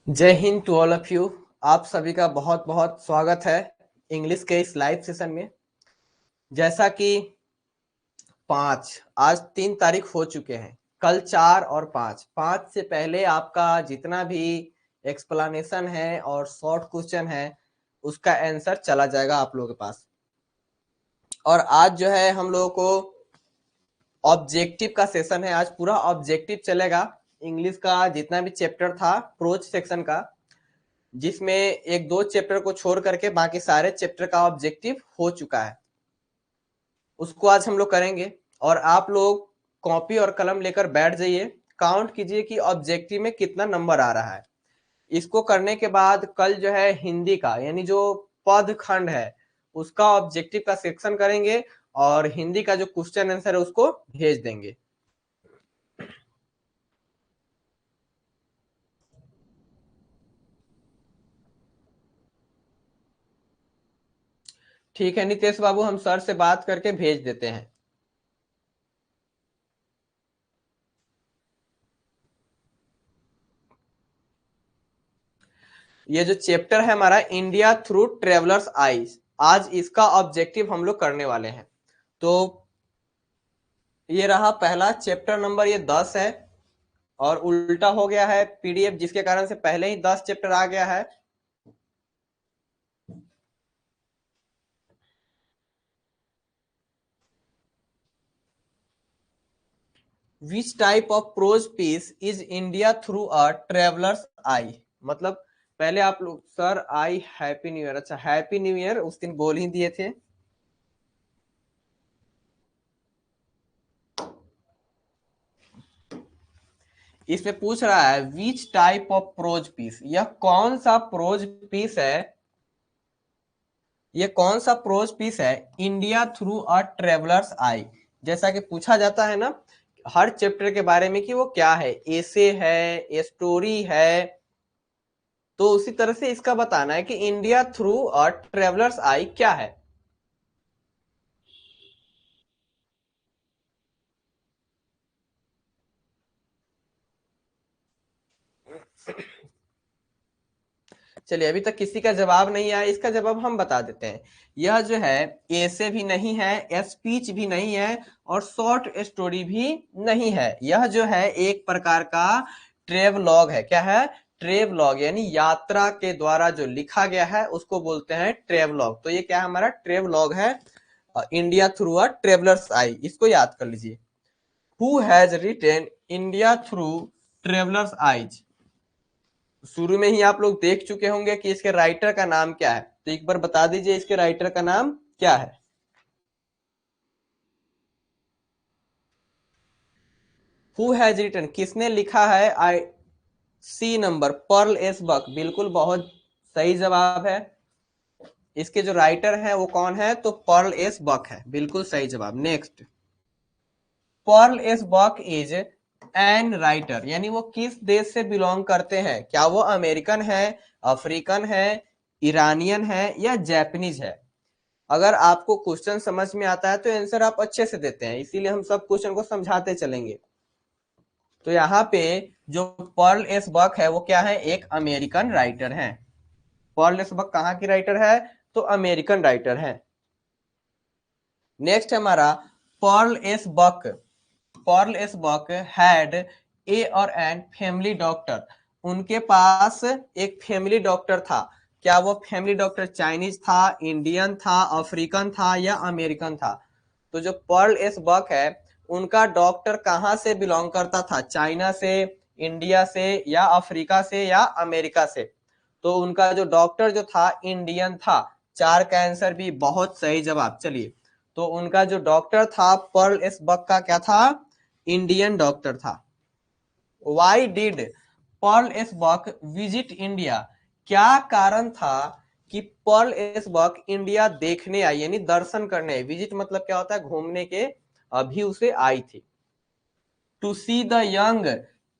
जय Hind to all of you. आप सभी का बहुत बहुत स्वागत है इंग्लिश के इस लाइव सेशन में। जैसा कि 5 आज 3 तारीख हो चुके हैं, कल 4 और 5 से पहले आपका जितना भी एक्सप्लेनेशन है और शॉर्ट क्वेश्चन है उसका आंसर चला जाएगा आप लोगों के पास। और आज जो है हम लोगों को ऑब्जेक्टिव का सेशन है, आज पूरा ऑब्जेक्टिव चलेगा। इंग्लिश का जितना भी चैप्टर था प्रोज सेक्शन का, जिसमें एक दो चैप्टर को छोड़ करके बाकी सारे चैप्टर का ऑब्जेक्टिव हो चुका है, उसको आज हम लोग करेंगे। और आप लोग कॉपी और कलम लेकर बैठ जाइए, काउंट कीजिए कि ऑब्जेक्टिव में कितना नंबर आ रहा है। इसको करने के बाद कल जो है हिंदी का यानी जो पद खंड है उसका ऑब्जेक्टिव का सेक्शन करेंगे और हिंदी का जो क्वेश्चन आंसर है उसको भेज देंगे। ठीक है नितेश बाबू, हम सर से बात करके भेज देते हैं। ये जो चैप्टर है हमारा इंडिया थ्रू ट्रेवलर्स आईज, आज इसका ऑब्जेक्टिव हम लोग करने वाले हैं। तो ये रहा पहला चैप्टर नंबर, ये 10 है और उल्टा हो गया है पीडीएफ, जिसके कारण से पहले ही 10 चैप्टर आ गया है। Which type of prose piece is India through a traveller's eye, मतलब पहले आप लोग sir I happy new year, अच्छा हैप्पी न्यू ईयर उस दिन बोल ही दिए थे। इसमें पूछ रहा है which type of prose piece, यह कौन सा प्रोज पीस है, ये कौन सा प्रोज पीस है India through a traveller's eye. जैसा कि पूछा जाता है ना हर चैप्टर के बारे में कि वो क्या है, एसे है, स्टोरी है, तो उसी तरह से इसका बताना है कि इंडिया थ्रू अ ट्रेवलर्स आई क्या है। चलिए, अभी तक किसी का जवाब नहीं आया, इसका जवाब हम बता देते हैं। यह जो है ऐसे भी नहीं है, स्पीच भी नहीं है और शॉर्ट स्टोरी भी नहीं है। यह जो है एक प्रकार का ट्रेवलॉग है। क्या है? ट्रेवलॉग, यानी यात्रा के द्वारा जो लिखा गया है उसको बोलते हैं ट्रेवलॉग। तो ये क्या है? हमारा ट्रेवलॉग है इंडिया थ्रू अ ट्रेवलर्स आई, इसको याद कर लीजिए। Who has retain India through travellers eyes, शुरू में ही आप लोग देख चुके होंगे कि इसके राइटर का नाम क्या है, तो एक बार बता दीजिए इसके राइटर का नाम क्या है। हु हैज रिटन, किसने लिखा है? I see number Pearl S Buck, बिल्कुल बहुत सही जवाब है। इसके जो राइटर है वो कौन है? तो पर्ल एस बक है, बिल्कुल सही जवाब। Next, Pearl S Buck is an writer, यानी वो किस देश से बिलोंग करते हैं? क्या वो अमेरिकन है, अफ्रीकन है, ईरानियन है या जैपनीज है? अगर आपको क्वेश्चन समझ में आता है तो आंसर आप अच्छे से देते हैं, इसीलिए हम सब क्वेश्चन को समझाते चलेंगे। तो यहाँ पे जो पर्ल एस बक है वो क्या है? एक अमेरिकन राइटर है। पर्ल एस बक कहाँ की राइटर है? तो अमेरिकन राइटर है। नेक्स्ट हमारा Pearl S Buck, Pearl S Buck had a और एन फैमिली डॉक्टर, उनके पास एक फैमिली डॉक्टर था। क्या वो फैमिली डॉक्टर चाइनीज था, इंडियन था, अफ्रीकन था या अमेरिकन था? तो जो पर्ल एस बक है उनका डॉक्टर कहाँ से बिलोंग करता था? चाइना से, इंडिया से या अफ्रीका से या अमेरिका से? तो उनका जो डॉक्टर जो था इंडियन था। 4 का आंसर भी बहुत सही जवाब। चलिए, तो उनका जो डॉक्टर था पर्ल एस बक का क्या था? इंडियन डॉक्टर था। Why did Pearl S Buck visit India, क्या कारण था कि पर्ल एस बक इंडिया देखने आई, यानी दर्शन करने आई। विजिट मतलब क्या होता है? घूमने के, अभी उसे आई थी। To see the young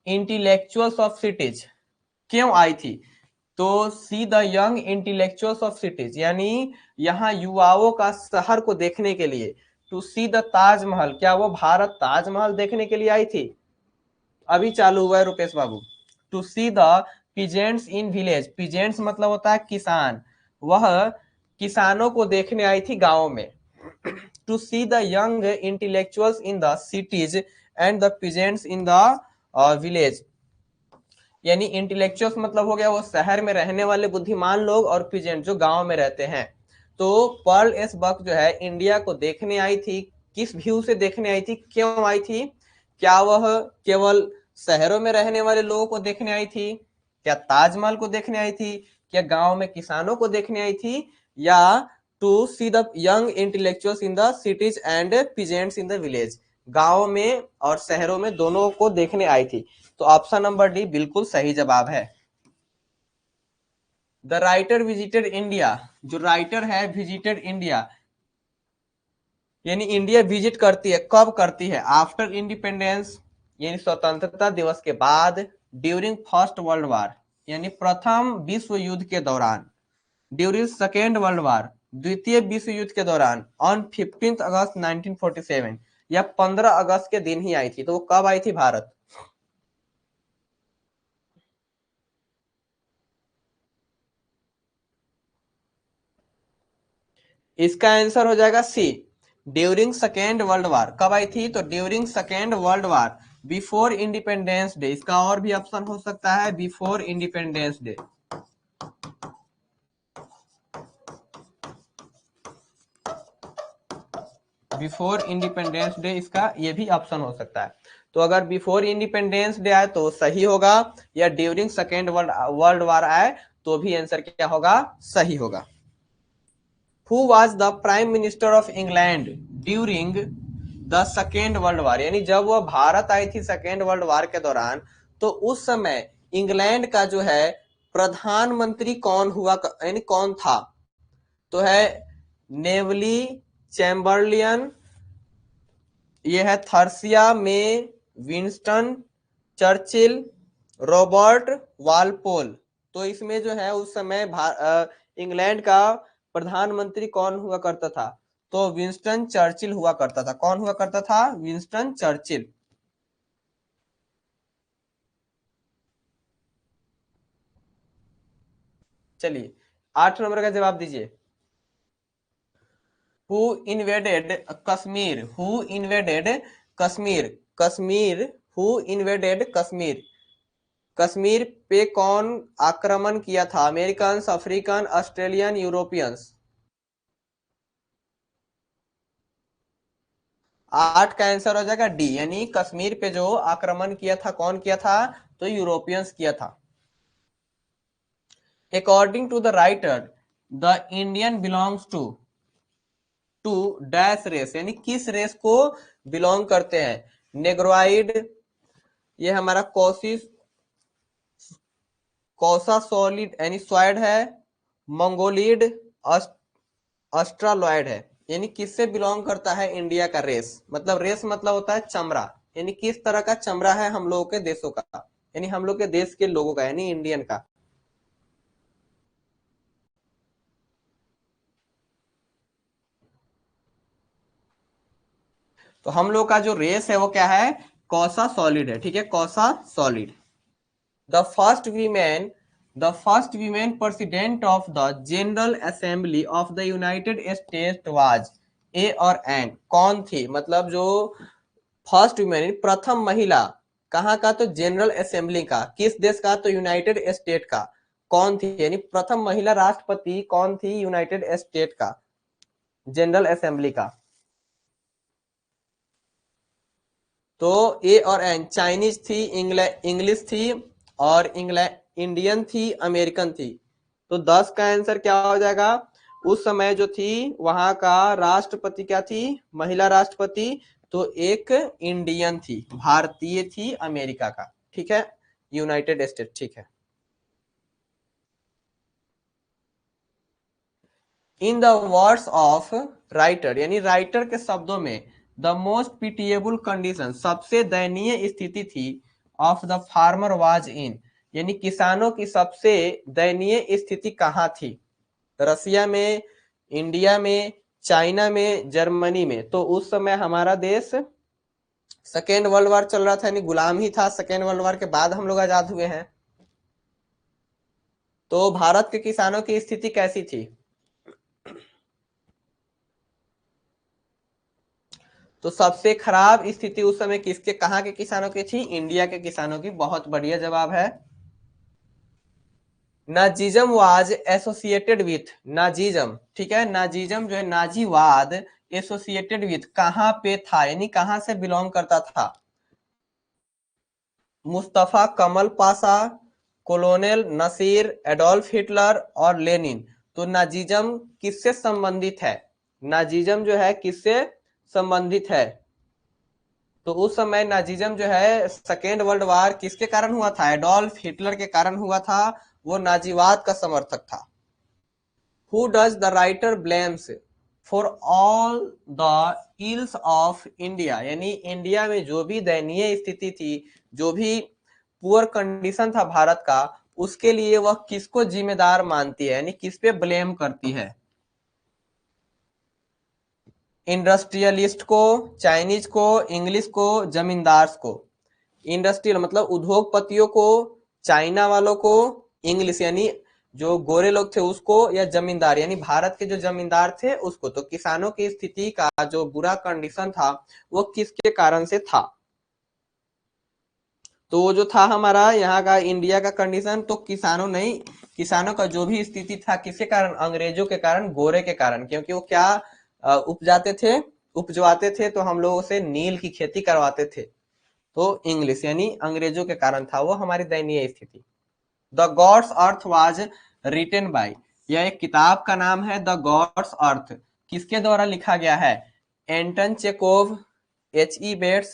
intellectuals of cities, क्यों आई थी? तो see the young intellectuals of cities, यानी यहाँ युवाओं का शहर को देखने के लिए। टू सी द ताजमहल, क्या वो भारत ताजमहल देखने के लिए आई थी? अभी चालू हुआ है Rupesh Babu. To see the peasants in village, peasants मतलब होता है किसान, वह किसानों को देखने आई थी गांव में। To see the young intellectuals in the cities and the peasants in the village, यानी इंटेलेक्चुअल्स मतलब हो गया वो शहर में रहने वाले बुद्धिमान लोग, और पीजेंट जो गांव में रहते हैं। तो पर्ल एस बक जो है इंडिया को देखने आई थी, किस व्यू से देखने आई थी, क्यों आई थी? क्या वह केवल शहरों में रहने वाले लोगों को देखने आई थी, क्या ताजमहल को देखने आई थी, क्या गांव में किसानों को देखने आई थी, या to see the young intellectuals in the cities and peasants in the village, गांव में और शहरों में दोनों को देखने आई थी? तो ऑप्शन नंबर डी बिल्कुल सही जवाब है। द राइटर विजिटेड इंडिया, जो राइटर है विजिटेड इंडिया, यानी इंडिया विजिट करती है, कब करती है? आफ्टर इंडिपेंडेंस, यानी स्वतंत्रता दिवस के बाद, ड्यूरिंग फर्स्ट वर्ल्ड वार, यानी प्रथम विश्व युद्ध के दौरान, ड्यूरिंग सेकेंड वर्ल्ड वार, द्वितीय विश्व युद्ध के दौरान, ऑन 15 अगस्त 1947, या 15 अगस्त के दिन ही आई थी। तो वो कब आई थी भारत? इसका आंसर हो जाएगा सी, ड्यूरिंग सेकेंड वर्ल्ड वार। कब आई थी? तो during second world war, before independence day. इसका और भी ऑप्शन हो सकता है, before independence day, before independence day, इसका ये भी ऑप्शन हो सकता है। तो अगर बिफोर इंडिपेंडेंस डे आए तो सही होगा, या ड्यूरिंग सेकेंड वर्ल्ड वार आए तो भी आंसर क्या होगा? सही होगा। Who was the prime minister of England during the second world war, यानी जब वह भारत आई थी सेकेंड वर्ल्ड वार के दौरान, तो उस समय इंग्लैंड का जो है प्रधानमंत्री कौन हुआ, यानी कौन था? तो है नेवली चैम्बरलियन, ये है थर्सिया में, विंस्टन चर्चिल, रॉबर्ट वालपोल। तो इसमें जो है उस समय इंग्लैंड का प्रधानमंत्री कौन हुआ करता था? तो विंस्टन चर्चिल हुआ करता था। कौन हुआ करता था? Winston Churchill. चलिए 8 नंबर का जवाब दीजिए। Who invaded Kashmir, who invaded Kashmir, Kashmir, who invaded Kashmir, Kashmir पे कौन आक्रमण किया था? American, African, Australian, Europeans? 8 का आंसर हो जाएगा डी, यानी कश्मीर पे जो आक्रमण किया था कौन किया था? तो यूरोपियंस किया था। According to the writer, the Indian belongs to dash race, यानी किस रेस को बिलोंग करते हैं? नेग्रोइड, ये हमारा कौसा सॉलिड यानी स्वाइड है, मंगोलिड, ऑस्ट्रालॉइड है, यानी किससे बिलोंग करता है इंडिया का रेस? मतलब रेस मतलब होता है चमड़ा, यानी किस तरह का चमड़ा है हम लोगों के देशों का, यानी हम लोग के देश के लोगों का, यानी इंडियन का। तो हम लोग का जो रेस है वो क्या है? कौसा सॉलिड है, ठीक है, कौसा solid. The first women, the first women president of the general assembly of the United State was, A और एन, कौन थी? मतलब जो फर्स्ट वीमेन, प्रथम महिला, कहाँ का? तो जनरल असेंबली का, किस देश का? तो यूनाइटेड स्टेट का। कौन थी? यानी प्रथम महिला राष्ट्रपति कौन थी यूनाइटेड स्टेट का जनरल असेंबली का? तो ए और एन, चाइनीज थी, इंग्लिश थी, और इंडियन थी, अमेरिकन थी। तो 10 का आंसर क्या हो जाएगा? उस समय जो थी वहां का राष्ट्रपति क्या थी? महिला राष्ट्रपति। तो एक इंडियन थी, भारतीय थी, अमेरिका का, ठीक है, यूनाइटेड स्टेट, ठीक है। In the words of writer, यानी राइटर के शब्दों में, द मोस्ट पिटिएबल कंडीशन, सबसे दयनीय स्थिति थी, of the farmer was in, यानी किसानों की सबसे दयनीय स्थिति कहाँ थी? रसिया में, इंडिया में, चाइना में, जर्मनी में? तो उस समय हमारा देश सेकेंड वर्ल्ड वार चल रहा था, यानी गुलाम ही था। सेकेंड वर्ल्ड वार के बाद हम लोग आजाद हुए हैं। तो भारत के किसानों की स्थिति कैसी थी? तो सबसे खराब स्थिति उस समय किसके, कहाँ के किसानों की थी? इंडिया के किसानों की। बहुत बढ़िया जवाब है। नाजीजम वाज एसोसिएटेड विथ, नाजीजम, ठीक है, नाजीजम जो है नाजीवाद एसोसिएटेड विथ कहां पे था, यानी कहां से बिलोंग करता था? Mustafa Kemal Pasha, Colonel Nasser, Adolf Hitler और लेनिन। तो नाजीजम किससे संबंधित है? नाजीजम जो है किससे संबंधित है? तो उस समय नाजीजम जो है सेकेंड वर्ल्ड वार किसके कारण हुआ था? एडोल्फ हिटलर के कारण हुआ था। वो नाजीवाद का समर्थक था। Who does the writer blames for all the ills of India? यानी इंडिया में जो भी दयनीय स्थिति थी, जो भी पुअर कंडीशन था भारत का, उसके लिए वह किसको जिम्मेदार मानती है, यानी किस पे ब्लेम करती है? इंडस्ट्रियलिस्ट को, चाइनीज को, इंग्लिश को, जमींदार को। इंडस्ट्रियल मतलब उद्योगपतियों को, चाइना वालों को, इंग्लिश यानी जो गोरे लोग थे उसको, या जमींदार यानी भारत के जो जमींदार थे उसको। तो किसानों की स्थिति का जो बुरा कंडीशन था वो किसके कारण से था? तो वो जो था हमारा यहाँ का इंडिया का कंडीशन, तो किसानों नहीं, किसानों का जो भी स्थिति था किसके कारण? अंग्रेजों के कारण, गोरे के कारण। क्योंकि वो क्या उपजाते थे, उपजवाते थे, तो हम लोगों से नील की खेती करवाते थे। तो इंग्लिश यानी अंग्रेजों के कारण था वो हमारी दयनीय स्थिति। The gods earth was written by, यह एक किताब का नाम है द गॉड्स अर्थ। किसके द्वारा लिखा गया है? Anton Chekhov, H.E. Bates,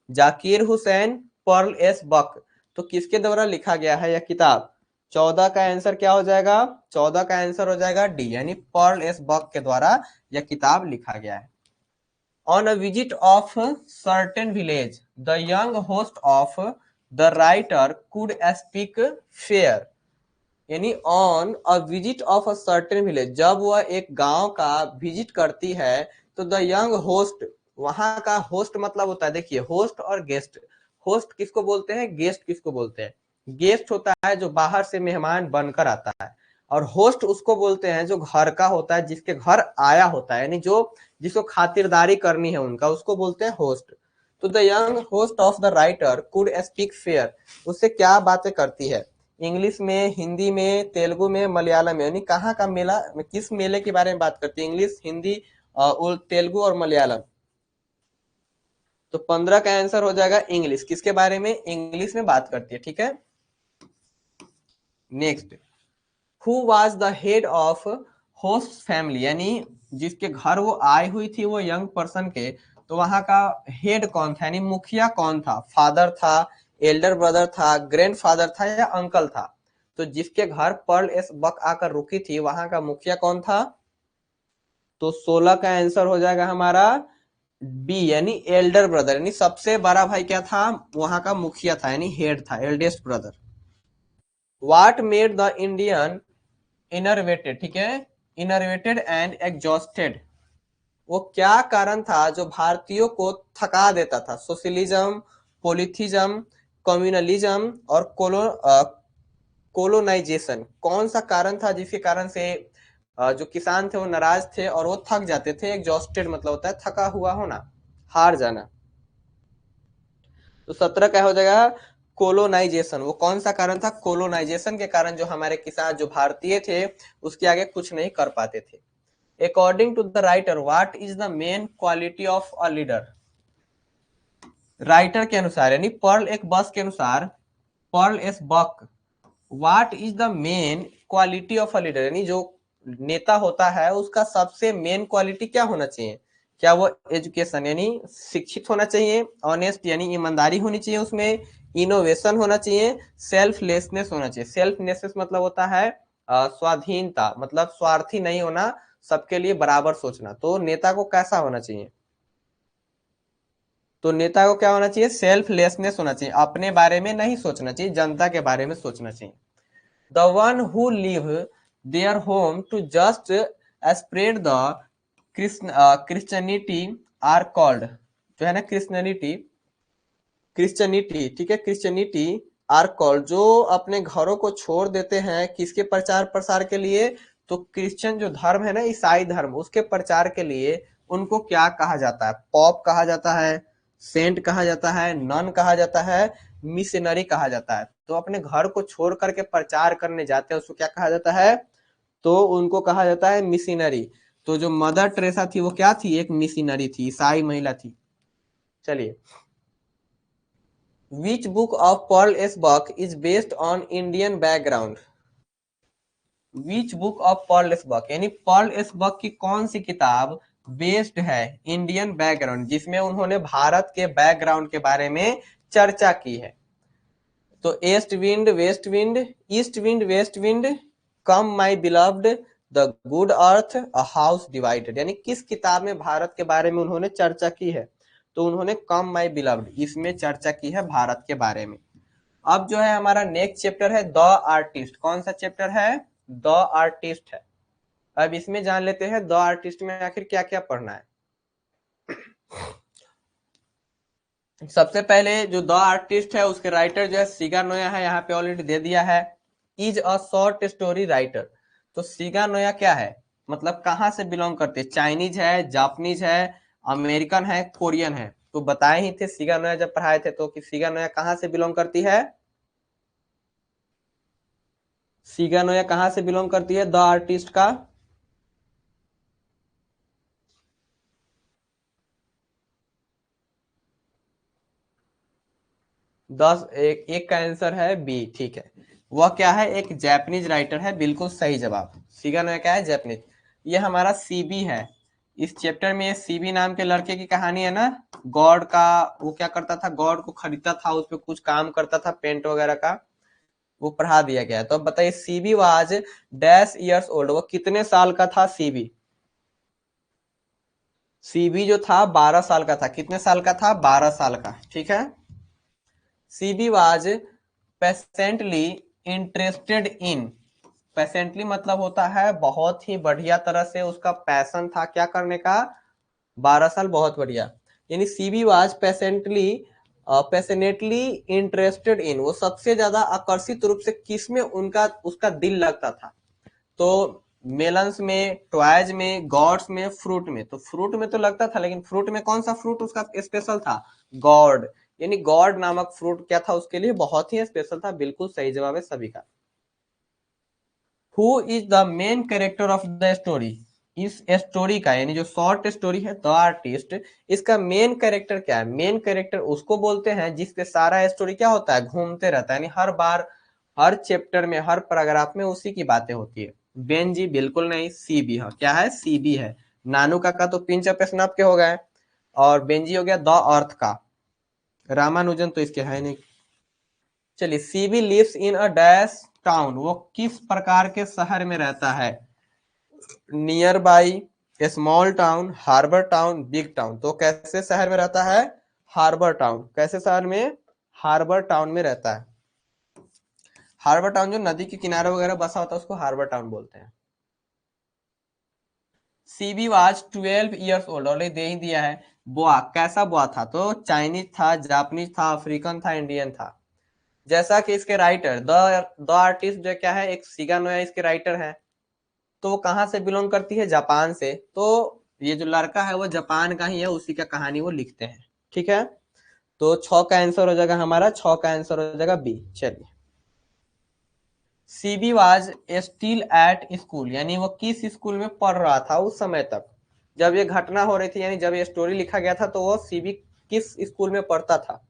Zakir Hussain, Pearl S Buck. तो किसके द्वारा लिखा गया है यह किताब? 14 का आंसर क्या हो जाएगा? 14 का आंसर हो जाएगा डी, यानी पर्ल एस बक के द्वारा यह किताब लिखा गया है। On a visit of a certain village, the young host of the writer could speak fair, यानी on a visit of a certain village, जब वह एक गांव का विजिट करती है तो द यंग होस्ट, वहां का होस्ट मतलब होता है, देखिए होस्ट और गेस्ट। होस्ट किसको बोलते हैं? गेस्ट किसको बोलते हैं? गेस्ट होता है जो बाहर से मेहमान बनकर आता है, और होस्ट उसको बोलते हैं जो घर का होता है, जिसके घर आया होता है, यानी जो जिसको खातिरदारी करनी है उनका, उसको बोलते हैं होस्ट। तो the young host of the writer could speak fair, उससे क्या बातें करती है? इंग्लिश में, हिंदी में, तेलुगु में, मलयालम में, यानी कहाँ का मेला, किस मेले के बारे में बात करती है? इंग्लिश, हिंदी, तेलुगु और मलयालम। तो 15 का आंसर हो जाएगा इंग्लिश। किसके बारे में? इंग्लिश में बात करती है, ठीक है। Next, who was the head of host family, यानी जिसके घर वो आई हुई थी वो यंग पर्सन के, तो वहां का हेड कौन था, यानी मुखिया कौन था? फादर था, एल्डर ब्रदर था, ग्रैंडफादर था, या अंकल था? तो जिसके घर पर्ल एस बक आकर रुकी थी वहां का मुखिया कौन था? तो 16 का आंसर हो जाएगा हमारा बी, यानी एल्डर ब्रदर, यानी सबसे बड़ा भाई क्या था? वहां का मुखिया था, यानी हेड था, eldest brother. What made the Indian innervated, ठीक है, इनर्वेटेड एंड एग्जॉस्टेड, वो क्या कारण था जो भारतीयों को थका देता था? सोशलिज्म, पोलिथिज्म, कम्युनलिज्म और कोलोनाइजेशन। कौन सा कारण था जिसके कारण से जो किसान थे वो नाराज थे और वो थक जाते थे? एग्जॉस्टेड मतलब होता है थका हुआ होना, हार जाना। तो 17 क्या हो जाएगा? कोलोनाइजेशन। वो कौन सा कारण था? कोलोनाइजेशन के कारण जो हमारे किसान, जो भारतीय थे, उसके आगे कुछ नहीं कर पाते थे। According to the writer, what is the main quality of a leader? Writer के अनुसार, यानी पर्ल एक बस के अनुसार, Pearl S Buck, what is the main quality of a leader, यानी जो नेता होता है उसका सबसे मेन क्वालिटी क्या होना चाहिए? क्या वो एजुकेशन, यानी शिक्षित होना चाहिए, ऑनेस्ट यानी ईमानदारी होनी चाहिए उसमें, इनोवेशन होना चाहिए, सेल्फलेसनेस होना चाहिए। सेल्फलेसनेस मतलब होता है स्वाधीनता, मतलब स्वार्थी नहीं होना, सबके लिए बराबर सोचना। तो नेता को कैसा होना चाहिए? तो नेता को क्या होना चाहिए? सेल्फलेसनेस होना चाहिए, अपने बारे में नहीं सोचना चाहिए, जनता के बारे में सोचना चाहिए। The one who leave their home to just spread the Christianity are called, जो है ना क्रिश्चियनिटी, क्रिश्चियनिटी, ठीक है, क्रिश्चियनिटी आर कॉल्ड, जो अपने घरों को छोड़ देते हैं किसके प्रचार प्रसार के लिए, तो क्रिश्चियन जो धर्म है ना, ईसाई धर्म, उसके प्रचार के लिए उनको क्या कहा जाता है, पॉप कहा जाता है, सेंट कहा जाता है, नन कहा जाता है, मिशनरी कहा जाता है। तो अपने घर को छोड़ करके प्रचार करने जाते हैं उसको क्या कहा जाता है, तो उनको कहा जाता है मिशनरी। तो जो मदर टेरेसा थी वो क्या थी, एक मिशनरी थी, ईसाई महिला थी। चलिए, which book of Paul S Buck is based on Indian background. Which book of Paul S Buck, यानी पॉल एस बक की कौन सी किताब बेस्ड है इंडियन बैकग्राउंड, जिसमें उन्होंने भारत के बैकग्राउंड के बारे में चर्चा की है। तो east wind west wind, east wind west wind, come my beloved, the good earth, a house divided, यानी किस किताब में भारत के बारे में उन्होंने चर्चा की है, तो उन्होंने कम माई बिलव्ड इसमें चर्चा की है भारत के बारे में। अब जो है हमारा नेक्स्ट चैप्टर है द आर्टिस्ट। कौन सा चैप्टर है, द आर्टिस्ट है। अब इसमें जान लेते हैं द आर्टिस्ट में आखिर क्या क्या पढ़ना है। सबसे पहले जो द आर्टिस्ट है उसके राइटर जो है सीगा नोया है, यहाँ पे ऑलरेडी दे दिया है, is a short story writer. तो सीगा नोया क्या है, मतलब कहाँ से बिलोंग करते हैं, चाइनीज है, जापानीज है, अमेरिकन है, कोरियन है। तो बताए ही थे सीगा नोया जब पढ़ाए थे तो कि सीगा नोया कहाँ से बिलोंग करती है, सीगा नोया कहाँ से बिलोंग करती है द आर्टिस्ट का, एक का आंसर है बी, ठीक है। वह क्या है, एक जापानीज राइटर है, बिल्कुल सही जवाब। सीगा नोया क्या है, जापानीज। ये हमारा सीबी है। इस चैप्टर में ये सीबी नाम के लड़के की कहानी है ना, गॉड का, वो क्या करता था, गॉड को खरीदता था, उस पर कुछ काम करता था पेंट वगैरह का, वो पढ़ा दिया गया। तो अब बताइए CB was dash years old, वो कितने साल का था सीबी, सीबी जो था 12 साल का था। कितने साल का था, 12 साल का, ठीक है। सीबी वाज पैसेंटली इंटरेस्टेड इन, पैसेंटली मतलब होता है बहुत ही बढ़िया तरह से उसका पैशन था क्या करने का, 12 साल, बहुत बढ़िया। यानी CB was patiently, passionately interested in, वो सबसे ज्यादा आकर्षित रूप से किस में उनका उसका दिल लगता था, तो मेलन्स में, टॉयज में, गॉड्स में, फ्रूट में। तो फ्रूट में तो लगता था, लेकिन फ्रूट में कौन सा फ्रूट उसका स्पेशल था, गॉड, यानी गॉड नामक फ्रूट क्या था उसके लिए, बहुत ही स्पेशल था। बिल्कुल सही जवाब है सभी का। Who is the main character of the story, इस स्टोरी का, यानी जो शॉर्ट स्टोरी है द आर्टिस्ट, इसका मेन कैरेक्टर क्या है, मेन कैरेक्टर उसको बोलते हैं जिसपे सारा स्टोरी क्या होता है, घूमते रहता है, यानी हर बार, हर चैप्टर में, हर पैराग्राफ में उसी की बातें होती है। बेंजी बिल्कुल नहीं, सी बी है, क्या है, सी बी है। नानू काका तो पिंच ऑफ स्नैप के हो गए, और बेंजी हो गया द अर्थ का, रामानुजन तो इसके है नहीं। चलिए, CB lives in a dash town, वो किस प्रकार के शहर में रहता है, nearby, small town, harbour town, big town. तो कैसे शहर में रहता है, हार्बर टाउन। कैसे शहर में, हार्बर टाउन में रहता है। हार्बर टाउन जो नदी के किनारे वगैरह बसा होता है उसको हार्बर टाउन बोलते हैं। CB was 12 years old, already दे ही दिया है। बुआ, कैसा बुआ था, तो चाइनीज था, जापानीज था, अफ्रीकन था, इंडियन था। जैसा कि इसके राइटर द आर्टिस्ट जो क्या है, एक सिगा नोया इसके राइटर है। तो वो कहाँ से बिलोंग करती है, जापान से। तो ये जो लड़का है वो जापान का ही है, उसी का कहानी वो लिखते हैं, ठीक है। तो 6 का आंसर हो जाएगा हमारा, 6 का आंसर हो जाएगा बी। चलिए, CB was still at school, यानी वो किस स्कूल में पढ़ रहा था उस समय तक जब ये घटना हो रही थी, यानी जब ये स्टोरी लिखा गया था, तो वो सीबी किस स्कूल में पढ़ता था।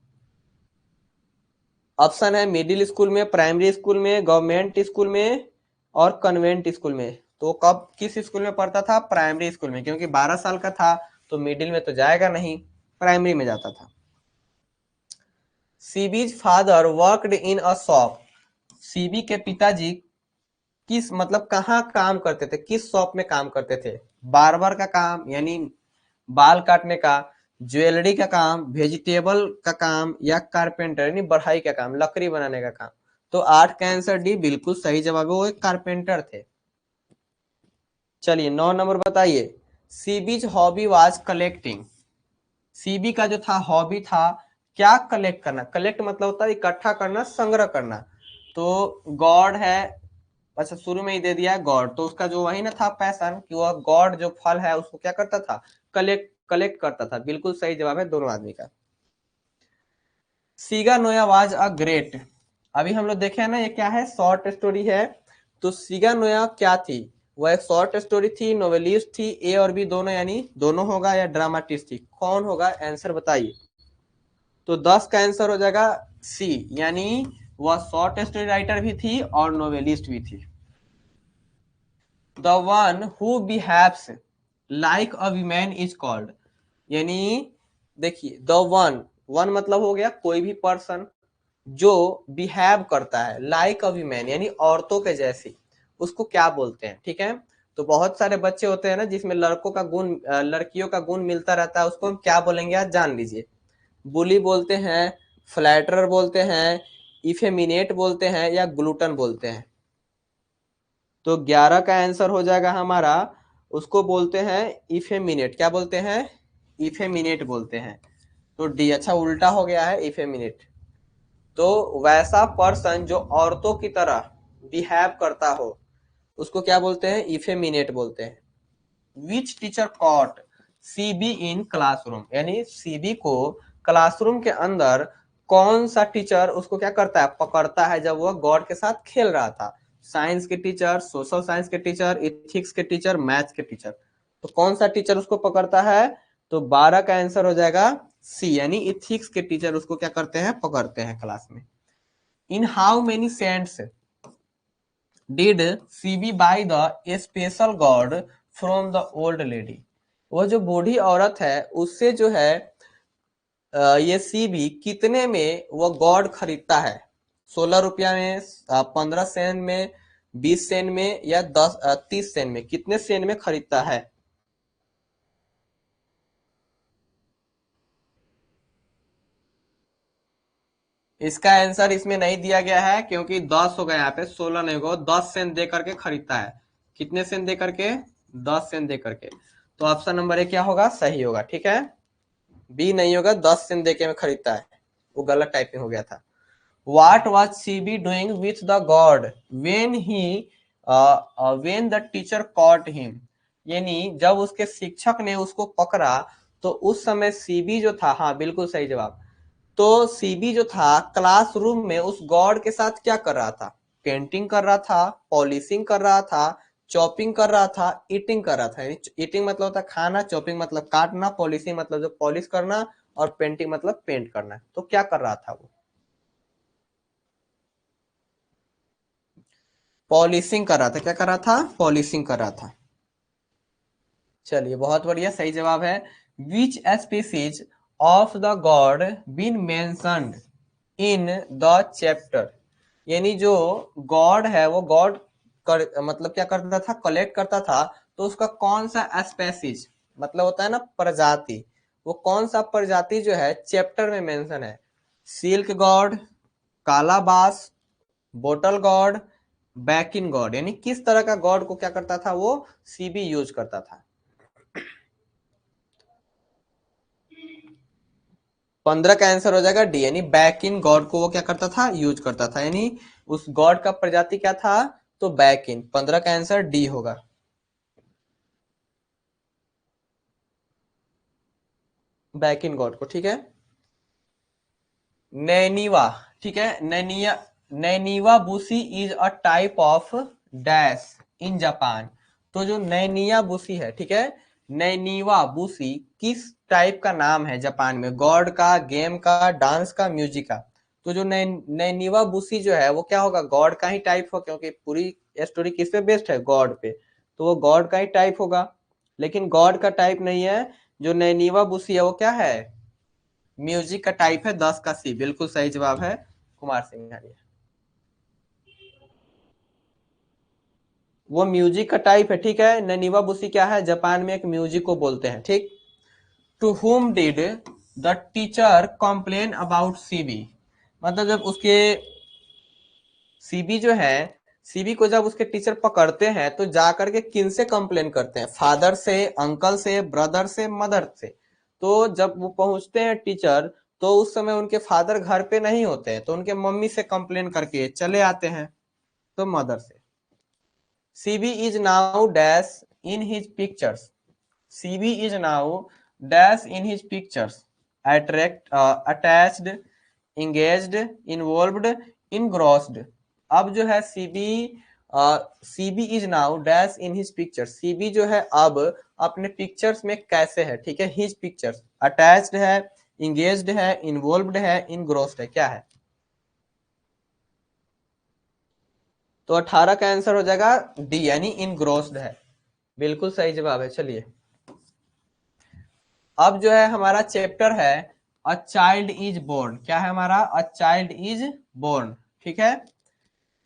ऑप्शन है मिडिल स्कूल में, प्राइमरी स्कूल में, गवर्नमेंट स्कूल में, और कन्वेंट स्कूल में। तो कब किस स्कूल में पढ़ता था, प्राइमरी स्कूल में, क्योंकि 12 साल का था तो मिडिल में तो जाएगा नहीं, प्राइमरी में जाता था। CB's father worked in a shop, CB के पिताजी किस, मतलब कहाँ काम करते थे, किस शॉप में काम करते थे, बार्बर का काम, यानी बाल काटने का, ज्वेलरी का काम, वेजिटेबल का काम, या कारपेंटर यानी बढ़ाई का काम, लकड़ी बनाने का काम। तो 8 का आंसर डी बिल्कुल सही जवाब है, वो एक कारपेंटर थे। चलिए, 9 नंबर बताइए, सीबीज हॉबी वाज कलेक्टिंग, सीबी का जो था हॉबी था क्या कलेक्ट करना, कलेक्ट मतलब होता है इकट्ठा करना, संग्रह करना। तो गॉड है, अच्छा शुरू में ही दे दिया है गॉड, तो उसका जो वही ना था पैशन कि वह गॉड जो फल है उसको क्या करता था, कलेक्ट करता था। बिल्कुल सही जवाब है दोनों आदमी का। सीगा नोया वाज अ ग्रेट, अभी हम लोग देखे हैं ना ये क्या है, शॉर्ट स्टोरी है। तो सीगा नोया क्या थी, वह एक शॉर्ट स्टोरी थी, नोवेलिस्ट थी, ए और बी दोनों यानी दोनों होगा, या ड्रामाटिस्ट थी, कौन होगा आंसर बताइए। तो 10 का आंसर हो जाएगा सी, यानी वह शॉर्ट स्टोरी राइटर भी थी और नोवेलिस्ट भी थी। The one who behaves like a women is called, यानी देखिए द वन, वन मतलब हो गया कोई भी पर्सन जो बिहेव करता है लाइक अ वीमेन यानी औरतों के जैसी, उसको क्या बोलते हैं, ठीक है। तो बहुत सारे बच्चे होते हैं ना जिसमें लड़कों का गुण लड़कियों का गुण मिलता रहता है, उसको हम क्या बोलेंगे आज जान लीजिए। बुली बोलते हैं, फ्लैटरर बोलते हैं, इफेमिनेट बोलते हैं, या ग्लूटन बोलते हैं। तो 11 का आंसर हो जाएगा हमारा, उसको बोलते हैं इफेमिनेट, क्या बोलते हैं, इफेमिनेट बोलते हैं। तो डी, अच्छा उल्टा हो गया है इफेमिनेट। तो वैसा पर्सन जो औरतों की तरह बिहेव करता हो उसको क्या बोलते हैं, इफेमिनेट बोलते हैं। Which teacher taught CB in classroom, यानी सीबी को क्लासरूम के अंदर कौन सा टीचर उसको क्या करता है, पकड़ता है जब वह गॉड के साथ खेल रहा था। साइंस के टीचर, सोशल साइंस के टीचर, इथिक्स के टीचर, मैथ्स के टीचर, तो कौन सा टीचर उसको पकड़ता है। तो 12 का आंसर हो जाएगा सी, यानी इथिक्स के टीचर उसको क्या करते हैं, पकड़ते हैं क्लास में। In how many cents did CB buy the special god from the old lady, वो जो बूढ़ी औरत है उससे जो है ये सीबी कितने में वो गॉड खरीदता है, 16 रुपया में, 15 सेन में, 20 सेन में, या 30 सेन में, कितने सेन में खरीदता है। इसका आंसर इसमें नहीं दिया गया है क्योंकि 10 होगा, यहाँ पे 16 नहीं होगा, 10 सेन दे करके खरीदता है। कितने सेन दे करके, 10 सेन दे करके। तो ऑप्शन नंबर ए क्या होगा, सही होगा, ठीक है। बी नहीं होगा, 10 सेन दे के खरीदता है, वो गलत टाइपिंग हो गया था। What was CB doing with the god when he when the teacher caught him, यानी जब उसके शिक्षक ने उसको पकड़ा तो उस समय सीबी जो था, हाँ बिल्कुल सही जवाब। तो सीबी जो था क्लासरूम में उस गॉड के साथ क्या कर रहा था, पेंटिंग कर रहा था, पॉलिशिंग कर रहा था, चॉपिंग कर रहा था, ईटिंग कर रहा था। ईटिंग मतलब होता है खाना, चॉपिंग मतलब काटना, पॉलिशिंग मतलब जो पॉलिश करना, और पेंटिंग मतलब पेंट करना। तो क्या कर रहा था वो, पॉलिशिंग कर रहा था। क्या कर रहा था, पॉलिशिंग कर रहा था। चलिए बहुत बढ़िया, सही जवाब है। Which species of the god been mentioned in the chapter, यानी जो गॉड है वो गॉड मतलब क्या करता था, कलेक्ट करता था। तो उसका कौन सा स्पेसीज मतलब होता है ना प्रजाति, वो कौन सा प्रजाति जो है चैप्टर में मेंशन है। सिल्क गॉड, काला बास, बोटल गॉड, बैकिन गॉड, यानी किस तरह का गॉड को क्या करता था वो सीबी यूज करता था। 15 का आंसर हो जाएगा डी, यानी बैक इन गॉड को वो क्या करता था, यूज करता था, यानी उस गॉड का प्रजाति क्या था, तो बैक इन। 15 का आंसर डी होगा। बैक इन गॉड को, ठीक है। नैनीवा, ठीक है, Naniwa bushi is a type of dash in Japan. तो जो नैनिया बुशी है, ठीक है, नैनीवा बुशी किस टाइप का नाम है जापान में, गॉड का, गेम का, डांस का, म्यूजिक का। तो जो नैनीवा बुशी जो है वो क्या होगा, गॉड का ही टाइप हो, क्योंकि पूरी स्टोरी किस पे बेस्ड है, गॉड पे। तो वो गॉड का ही टाइप होगा, लेकिन गॉड का टाइप नहीं है। जो नैनीवा बुशी है वो क्या है, म्यूजिक का टाइप है। 10 का सी, बिल्कुल सही जवाब है कुमार सिंघानिया। वो म्यूजिक का टाइप है, ठीक है। ननीवा बुशी क्या है, जापान में एक म्यूजिक को बोलते हैं, ठीक। To whom did the teacher complain about CB, मतलब जब उसके सीबी जो है, सीबी को जब उसके टीचर पकड़ते हैं तो जाकर के किन से कंप्लेन करते हैं, फादर से, अंकल से, ब्रदर से, मदर से। तो जब वो पहुंचते हैं टीचर तो उस समय उनके फादर घर पे नहीं होते हैं, तो उनके मम्मी से कंप्लेन करके चले आते हैं, तो मदर से। CB is now dash in his pictures, CB is now dash in his pictures, attached, engaged, involved, engrossed. अब जो है CB is now dash in his picture, CB जो है अब अपने पिक्चर्स में कैसे है, ठीक है, हिज पिक्चर्स, अटैच्ड है, इंगेज्ड है, इन्वॉल्व्ड है, इनग्रोस्ड है, क्या है? तो 18 का आंसर हो जाएगा डी, यानी इनग्रोस्ड है, बिल्कुल सही जवाब है। चलिए अब जो है हमारा चैप्टर है अ चाइल्ड इज बोर्न, क्या है हमारा? अ चाइल्ड इज बोर्न, ठीक है।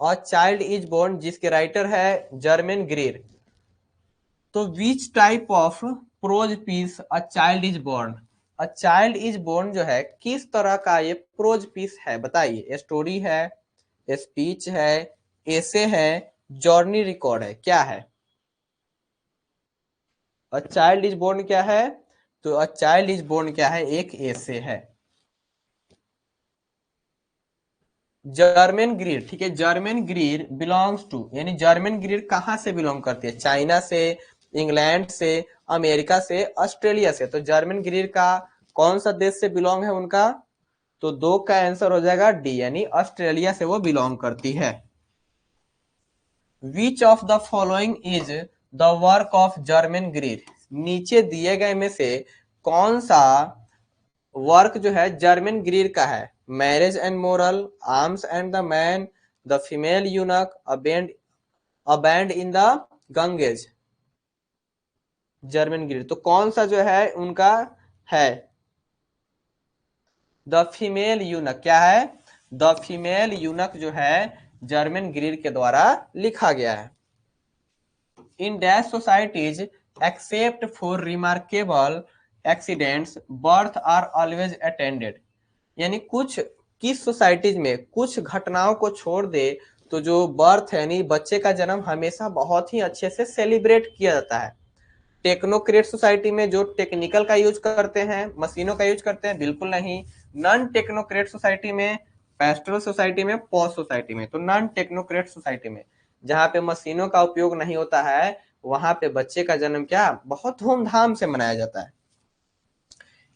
अ चाइल्ड इज बोर्न जिसके राइटर है जर्मन ग्रीर। तो which type of prose piece a child is born, a child is born जो है किस तरह का ये प्रोज पीस है, बताइए। स्टोरी है, स्पीच है, एसे है, जर्नी रिकॉर्ड है, क्या है? अ चाइल्ड इज बोर्न क्या है? तो अ चाइल्ड इज बोर्न क्या है? एक एसे है। जर्मन ग्रीड, ठीक है, जर्मन ग्रीड बिलोंग्स टू, यानी जर्मन ग्रीड कहां से बिलोंग करती है? चाइना से, इंग्लैंड से, अमेरिका से, ऑस्ट्रेलिया से। तो जर्मन ग्रीड का कौन सा देश से बिलोंग है उनका? तो दो का आंसर हो जाएगा डी, यानी ऑस्ट्रेलिया से वो बिलोंग करती है। Which of the following is the work of Germaine Greer, नीचे दिए गए में से कौन सा वर्क जो है जर्मन ग्रीड का है? Marriage and moral, arms and the man, the female eunuch, a bend in the Ganges. Germaine Greer तो कौन सा जो है उनका है? द फीमेल यूनक, क्या है? द फीमेल यूनक जो है जर्मन ग्रीड के द्वारा लिखा गया है। In dash societies except for remarkable accidents birth are always attended, यानी कुछ किस सोसाइटीज में कुछ घटनाओं को छोड़ दे तो जो बर्थ है यानी बच्चे का जन्म हमेशा बहुत ही अच्छे से सेलिब्रेट किया जाता है। टेक्नोक्रेट सोसाइटी में जो टेक्निकल का यूज करते हैं, मशीनों का यूज करते हैं, बिल्कुल नहीं। नॉन टेक्नोक्रेट सोसाइटी में, पेस्टोरल सोसाइटी में, पॉस्ट सोसाइटी में। तो नॉन टेक्नोक्रेट सोसाइटी में जहां पे मशीनों का उपयोग नहीं होता है वहां पे बच्चे का जन्म क्या बहुत धूमधाम से मनाया जाता है।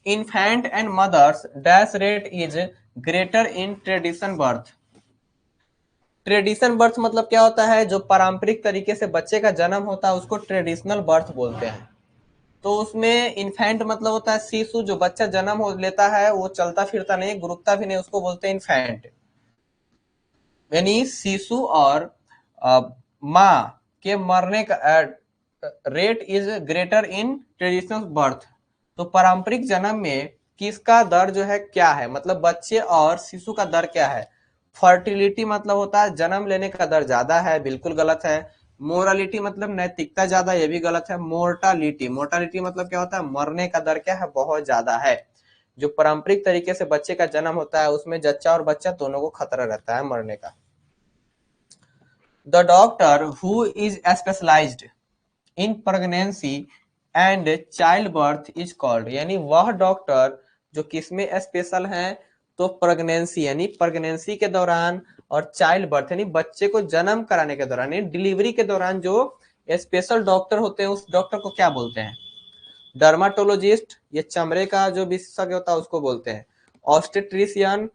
Infant and mothers dash rate is greater in tradition birth, tradition birth मतलब क्या होता है? जो पारंपरिक तरीके से बच्चे का जन्म होता है उसको ट्रेडिशनल बर्थ बोलते हैं। तो उसमें इन्फेंट मतलब होता है शिशु, जो बच्चा जन्म हो लेता है वो चलता फिरता नहीं, गुरुकता भी नहीं, उसको बोलते हैं इन्फेंट। यानी शिशु और माँ के मरने का rate is greater in traditional birth. तो पारंपरिक जन्म में किसका दर जो है क्या है, मतलब बच्चे और शिशु का दर क्या है? फर्टिलिटी मतलब होता है जन्म लेने का दर ज्यादा है, बिल्कुल गलत है। मोरालिटी मतलब नैतिकता ज्यादा, ये भी गलत है। मोर्टालिटी, मोर्टालिटी मतलब क्या होता है? मरने का दर क्या है? बहुत ज्यादा है। जो पारंपरिक तरीके से बच्चे का जन्म होता है उसमें जच्चा और बच्चा दोनों को खतरा रहता है मरने का। The doctor who is specialized in pregnancy and childbirth is called, यानी वह डॉक्टर जो किसमें स्पेशल है? तो प्रेगनेंसी, यानी प्रेगनेंसी के दौरान और चाइल्ड बर्थ यानी बच्चे को जन्म कराने के दौरान, यानी डिलीवरी के दौरान जो स्पेशल डॉक्टर होते हैं उस डॉक्टर को क्या बोलते हैं? डर्माटोलॉजिस्ट, ये चमड़े का जो विशेषज्ञ होता है उसको बोलते हैं। ऑब्स्टेट्रिशियन,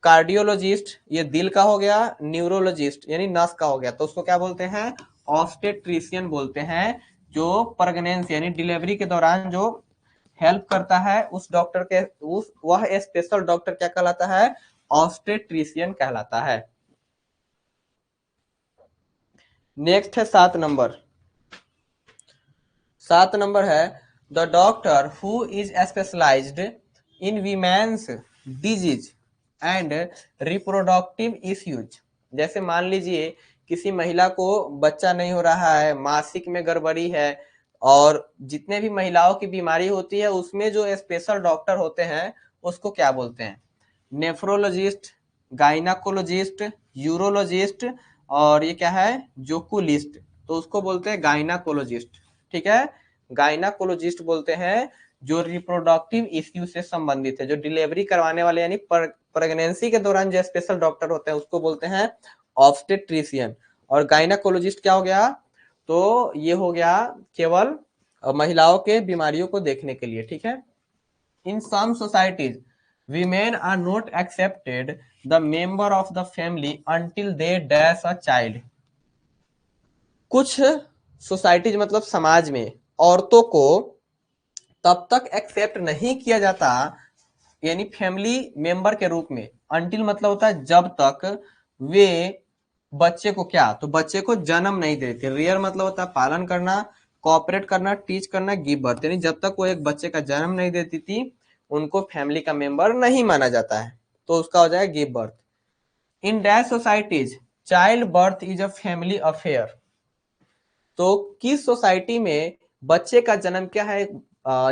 कार्डियोलॉजिस्ट, ये दिल का हो गया। न्यूरोलॉजिस्ट यानी नस का हो गया, तो उसको क्या बोलते हैं? ऑब्स्टेट्रिशियन बोलते हैं। जो प्रेगनेंसी यानी डिलीवरी के दौरान जो हेल्प करता है उस डॉक्टर के, उस वह स्पेशल डॉक्टर क्या कहलाता है? ऑब्स्टेट्रिशियन कहलाता है। नेक्स्ट है 7 नंबर। 7 नंबर है the doctor who is specialized in women's disease and reproductive issues. जैसे मान लीजिए किसी महिला को बच्चा नहीं हो रहा है, मासिक में गड़बड़ी है, और जितने भी महिलाओं की बीमारी होती है उसमें जो स्पेशल डॉक्टर होते हैं उसको क्या बोलते हैं? नेफ्रोलॉजिस्ट, गाइनाकोलॉजिस्ट, यूरोलॉजिस्ट, और ये क्या है? जोकुलिस्ट। तो उसको बोलते हैं गाइनाकोलॉजिस्ट, ठीक है, गाइनाकोलॉजिस्ट बोलते हैं जो रिप्रोडक्टिव इश्यू से संबंधित है, जो डिलीवरी करवाने वाले यानी प्रेगनेंसी के दौरान जो स्पेशल डॉक्टर होते हैं उसको बोलते हैं ऑब्स्टेट्रिशियन। और गायनाकोलॉजिस्ट क्या हो गया, तो ये हो गया केवल महिलाओं के बीमारियों को देखने के लिए, ठीक है। इन सम societies women are not accepted the member of the family until they dash a child। कुछ सोसाइटीज मतलब समाज में औरतों को तब तक एक्सेप्ट नहीं किया जाता यानी फैमिली मेंबर के रूप में, अंटिल मतलब होता है जब तक वे बच्चे को क्या, तो बच्चे को जन्म नहीं देते। रियर मतलब होता है पालन करना, कोऑपरेट करना, टीच करना, गिव बर्थ, यानी जब तक वो एक बच्चे का जन्म नहीं देती थी उनको फैमिली का मेंबर नहीं माना जाता है, तो उसका हो जाएगा give birth. In dash societies child birth is a family affair. तो किस सोसाइटी में बच्चे का जन्म क्या है,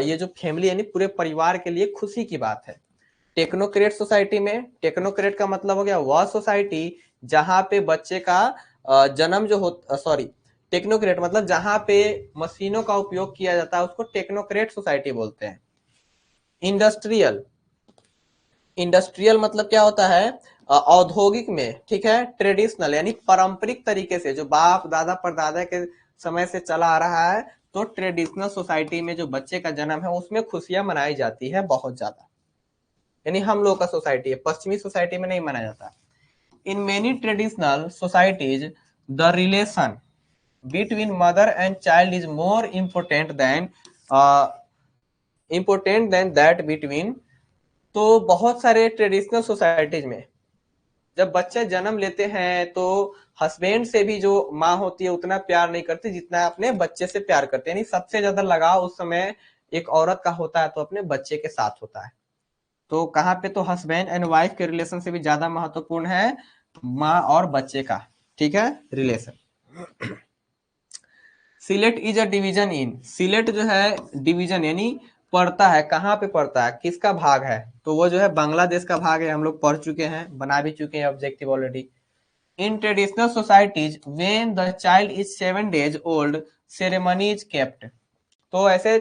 ये जो फैमिली यानी पूरे परिवार के लिए खुशी की बात है। टेक्नोक्रेट सोसाइटी में, टेक्नोक्रेट का मतलब हो गया वह सोसाइटी जहां पे बच्चे का जन्म जो हो, सॉरी टेक्नोक्रेट मतलब जहां पे मशीनों का उपयोग किया जाता है उसको टेक्नोक्रेट सोसाइटी बोलते हैं। इंडस्ट्रियल, इंडस्ट्रियल मतलब क्या होता है, औद्योगिक में, ठीक है। ट्रेडिशनल यानी पारंपरिक तरीके से जो बाप दादा परदादा के समय से चला आ रहा है, तो ट्रेडिशनल सोसाइटी में जो बच्चे का जन्म है उसमें खुशियां मनाई जाती है बहुत ज्यादा, यानी हम लोग का सोसाइटी है, पश्चिमी सोसाइटी में नहीं मनाया जाता। In many traditional societies the relation between mother and child is more important then that between. तो बहुत सारे ट्रेडिशनल सोसाइटीज में जब बच्चे जन्म लेते हैं तो हस्बैंड से भी जो माँ होती है उतना प्यार नहीं करती जितना अपने बच्चे से प्यार करते हैं, यानी सबसे ज्यादा लगाव उस समय एक औरत का होता है तो अपने बच्चे के साथ होता है। तो कहाँ पे, तो हस्बैंड एंड वाइफ के रिलेशन से भी ज्यादा महत्वपूर्ण है माँ और बच्चे का, ठीक है, relation. Sylhet is a division in, Sylhet जो है डिवीजन यानी पड़ता है, कहाँ पे पड़ता है, किसका भाग है, तो वो जो है बांग्लादेश का भाग है, हम लोग पढ़ चुके हैं, बना भी चुके हैं objective already. In traditional societies when the child is 7 days old ceremony is kept. तो ऐसे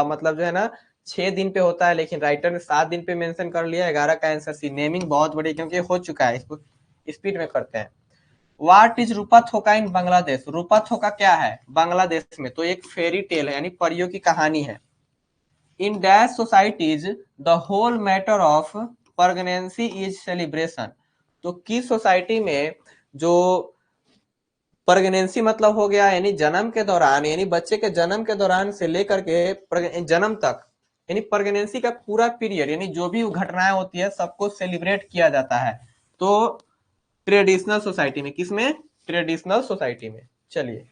मतलब जो है ना 6 दिन पे होता है, लेकिन राइटर ने 7 दिन पे मेंशन कर लिया। 11 का आंसर सी, नेमिंग बहुत बड़ी क्योंकि हो चुका है, इसको स्पीड में करते हैं। व्हाट इज रूपा थोका इन बांग्लादेश, रूपा थोका क्या है बांग्लादेश में, तो एक फेरी टेल है यानी परियों की कहानी है। In dash societies the whole matter of pregnancy is celebration. तो किस सोसाइटी में जो प्रेगनेंसी मतलब हो गया यानी जन्म के दौरान, यानी बच्चे के जन्म के दौरान से लेकर के जन्म तक, यानी प्रेगनेंसी का पूरा पीरियड यानी जो भी घटनाएं होती है सबको सेलिब्रेट किया जाता है। तो ट्रेडिशनल सोसाइटी में, किसमें, ट्रेडिशनल सोसाइटी में। चलिए,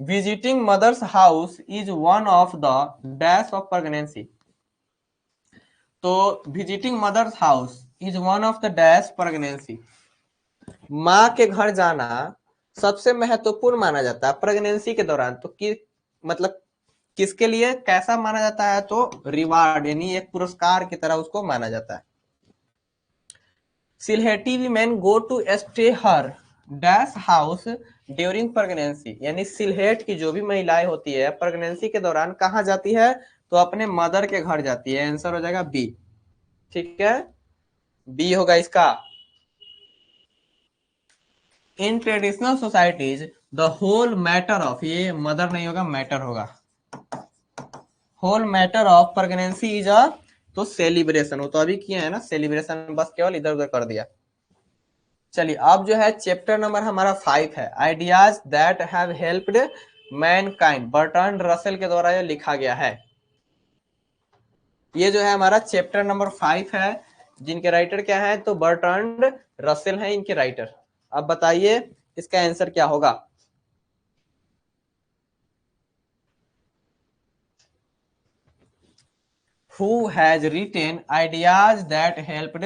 visiting mother's house is one of the dash of pregnancy. तो visiting mother's house is one of the dash pregnancy. माँ के घर जाना सबसे महत्वपूर्ण माना जाता है प्रेगनेंसी के दौरान। तो मतलब किसके लिए कैसा माना जाता है, तो रिवार्ड यानी एक पुरस्कार की तरह उसको माना जाता है। Sylheti women go to stay her dash house during pregnancy, यानी सिलहेट की जो भी महिलाएं होती है प्रेगनेंसी के दौरान कहाँ जाती है, तो अपने मदर के घर जाती है। आंसर हो जाएगा बी, ठीक है, बी होगा इसका। In traditional societies the whole matter of, ये मदर नहीं होगा मैटर होगा, whole matter of pregnancy is a, तो सेलिब्रेशन, वो तो अभी किए हैं ना सेलिब्रेशन, बस केवल इधर उधर कर दिया। चलिए, अब जो है चैप्टर नंबर हमारा 5 है, ideas that have helped Mankind, Bertrand Russell के द्वारा ये लिखा गया है। ये जो है हमारा चैप्टर नंबर 5 है, जिनके राइटर क्या है, तो बर्ट्रांड रसेल है इनके राइटर। अब बताइए इसका आंसर क्या होगा। Who has written ideas that helped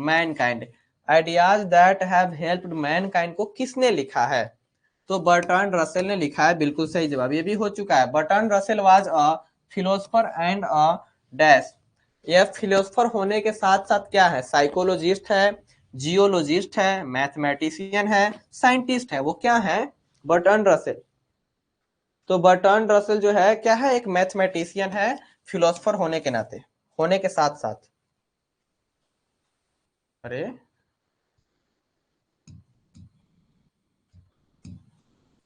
mankind, ideas that have helped mankind को किसने लिखा है, तो बर्ट्रांड रसेल ने लिखा है, बिल्कुल सही जवाब, ये भी हो चुका है। Bertrand Russell was a philosopher and a dash, यह फिलोसोफर होने के साथ साथ क्या है, साइकोलॉजिस्ट है, जियोलॉजिस्ट है, मैथमेटिशियन है, साइंटिस्ट है। वो क्या है, बर्ट्रांड रसेल। तो बर्ट्रांड रसेल जो है क्या है, एक मैथमेटिशियन है, फिलोसफर होने के नाते, होने के साथ साथ। अरे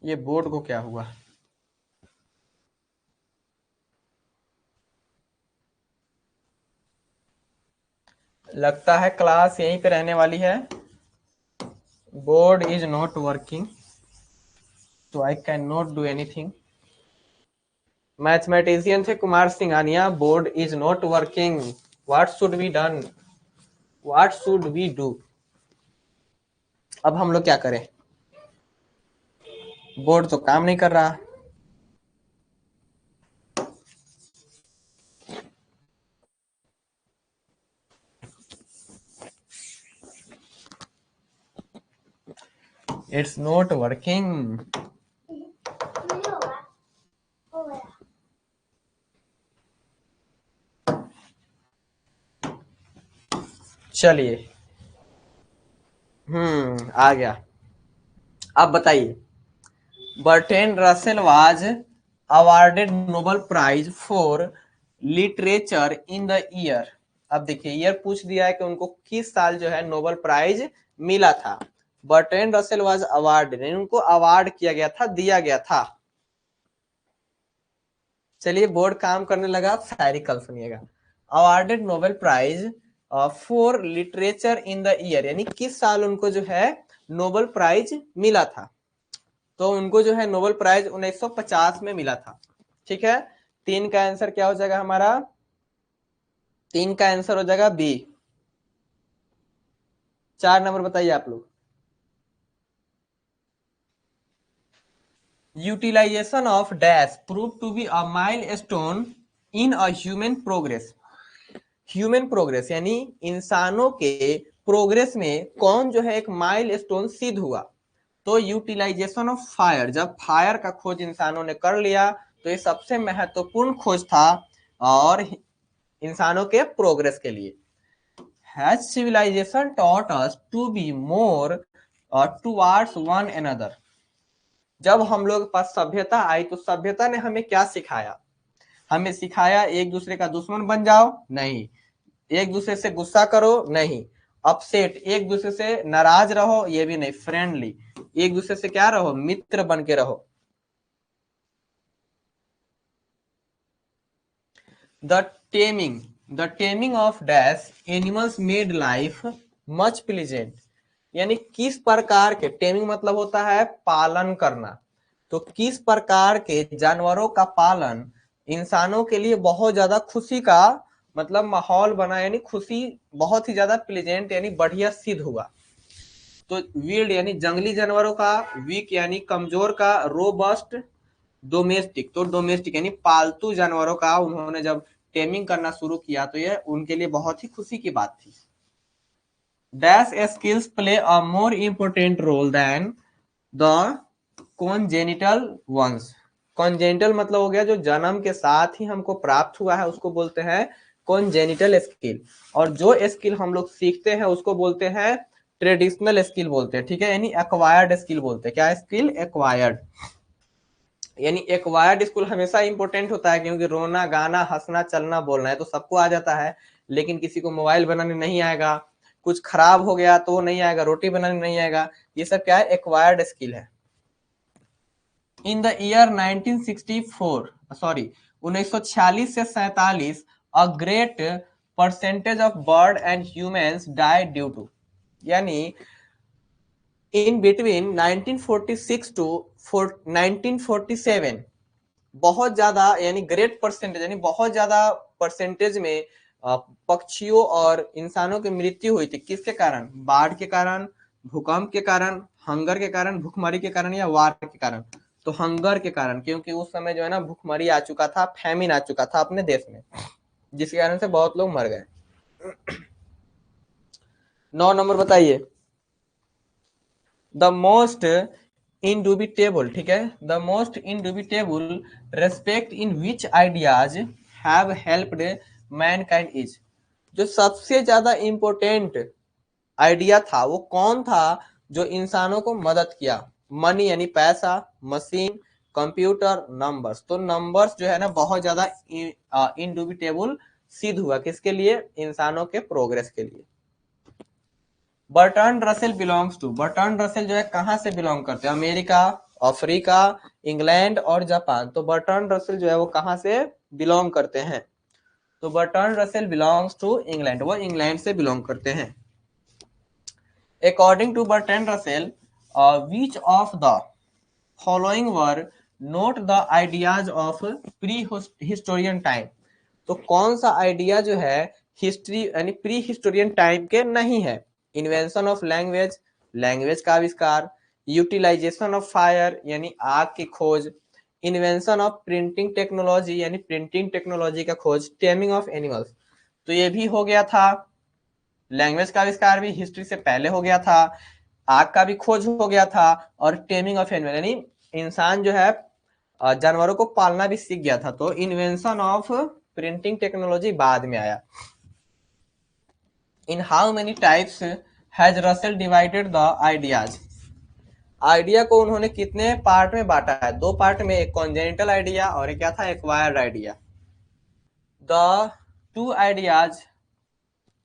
ये बोर्ड को क्या हुआ? लगता है क्लास यहीं पे रहने वाली है। बोर्ड इज नॉट वर्किंग, तो I can not do anything. Mathematician थे Kumar Singhania, board is not working, what should be done, what should we do. अब हम लोग क्या करें, बोर्ड तो काम नहीं कर रहा। It's not working. चलिए, आ गया। अब बताइए, Bertrand Russell was awarded Nobel prize for literature in the year. अब देखिए ईयर पूछ दिया है कि उनको किस साल जो है नोबेल प्राइज मिला था। बर्ट्रैंड रसेल वाज अवार्डेड, उनको अवार्ड किया गया था, दिया गया था। चलिए बोर्ड काम करने लगा, शायरी कल सुनिएगा। Awarded Nobel prize for literature in the year, यानी किस साल उनको जो है नोबेल प्राइज मिला था। तो उनको जो है नोबेल प्राइज 1950 में मिला था। ठीक है, 3 का आंसर क्या हो जाएगा हमारा, 3 का आंसर हो जाएगा बी। 4 नंबर बताइए आप लोग। Utilization of dash prove to be a milestone in a human progress. Human progress यानी इंसानों के प्रोग्रेस में कौन जो है एक माइलस्टोन सिद्ध हुआ। तो यूटिलाइजेशन ऑफ फायर, जब फायर का खोज इंसानों ने कर लिया तो ये सबसे महत्वपूर्ण खोज था और इंसानों के प्रोग्रेस के लिए। Has civilization taught us to be more towards one another. जब हम लोग के पास सभ्यता आई तो सभ्यता ने हमें क्या सिखाया, हमें सिखाया एक दूसरे का दुश्मन बन जाओ नहीं, एक दूसरे से गुस्सा करो नहीं, अपसेट एक दूसरे से नाराज रहो ये भी नहीं, फ्रेंडली एक दूसरे से क्या रहो, मित्र बन के रहो। The the taming of dash animals made life much pleasant, यानी किस प्रकार के, टेमिंग मतलब होता है पालन करना, तो किस प्रकार के जानवरों का पालन इंसानों के लिए बहुत ज्यादा खुशी का मतलब माहौल बना, यानी खुशी बहुत ही ज्यादा प्लीजेंट यानी बढ़िया सिद्ध हुआ। तो वील्ड यानी जंगली जानवरों का, वीक यानी कमजोर का, रोबस्ट डोमेस्टिक, तो डोमेस्टिक यानी पालतू जानवरों का उन्होंने जब टेमिंग करना शुरू किया तो ये उनके लिए बहुत ही खुशी की बात थी। Dash skills play a more important role than the congenital ones. Congenital मतलब हो गया जो जन्म के साथ ही हमको प्राप्त हुआ है उसको बोलते हैं कॉन्जेनिटल स्किल, और जो स्किल हम लोग सीखते हैं उसको बोलते हैं ट्रेडिशनल स्किल बोलते हैं। ठीक है, यानी एक्वायर्ड स्किल बोलते हैं। क्या स्किल? एक्वायर्ड। यानी एक्वायर्ड स्किल हमेशा इंपॉर्टेंट होता है क्योंकि रोना गाना हंसना चलना बोलना है तो सबको आ जाता है, लेकिन किसी को मोबाइल बनाने नहीं आएगा, कुछ खराब हो गया तो नहीं आएगा, रोटी बनाने नहीं आएगा, ये सब क्या है? एक्वायर्ड स्किल है। इन द ईयर 1946 से 47 a great percentage of bird and humans died due to, यानी इन बिटवीन 1946 टू 1947 बहुत ज्यादा यानी ग्रेट परसेंटेज यानी बहुत ज्यादा परसेंटेज में पक्षियों और इंसानों की मृत्यु हुई थी। किसके कारण? बाढ़ के कारण, भूकंप के कारण, हंगर के कारण, भूखमरी के कारण या वार के कारण। तो हंगर के कारण, क्योंकि उस समय जो है ना भूखमरी आ चुका था, फैमिन आ चुका था अपने देश में, जिसके कारण से बहुत लोग मर गए। 9 नंबर बताइए। द मोस्ट इंडुबिटेबल, ठीक है, the most indubitable respect in which ideas have helped mankind is. जो सबसे ज्यादा इंपॉर्टेंट आइडिया था वो कौन था जो इंसानों को मदद किया? मनी यानी पैसा, मशीन, कंप्यूटर, नंबर्स। तो नंबर्स जो है ना बहुत ज्यादा इंडुबिटेबल सिद्ध हुआ, किसके लिए? इंसानों के प्रोग्रेस के लिए। Bertrand Russell belongs to, Bertrand Russell जो है कहां से बिलोंग करते हैं? अमेरिका, अफ्रीका, इंग्लैंड और जापान। तो बर्ट्रांड रसेल जो है वो कहां से बिलोंग करते हैं? तो Bertrand Russell belongs to England, वो इंग्लैंड से बिलोंग करते हैं। According to Bertrand Russell, which of the following were not the ideas of pre-historian time? तो कौन सा आइडिया जो है हिस्ट्री यानी प्री हिस्टोरियन टाइम के नहीं है? इन्वेंशन ऑफ लैंग्वेज, लैंग्वेज का आविष्कार, यूटिलाइजेशन ऑफ फायर यानी आग की खोज, इन्वेंशन ऑफ प्रिंटिंग टेक्नोलॉजी यानी प्रिंटिंग टेक्नोलॉजी का खोज, टेमिंग ऑफ एनिमल्स। तो ये भी हो गया था, लैंग्वेज का आविष्कार भी हिस्ट्री से पहले हो गया था, आग का भी खोज हो गया था, और टेमिंग ऑफ एनिमल यानी इंसान जो है जानवरों को पालना भी सीख गया था। तो इन्वेंशन ऑफ प्रिंटिंग टेक्नोलॉजी बाद में आया। इन how many types has Russell divided the ideas? Idea को उन्होंने कितने पार्ट में बांटा है? दो पार्ट में, एक कॉन्जेनिटल आइडिया और एक क्या था? Acquired idea. The two ideas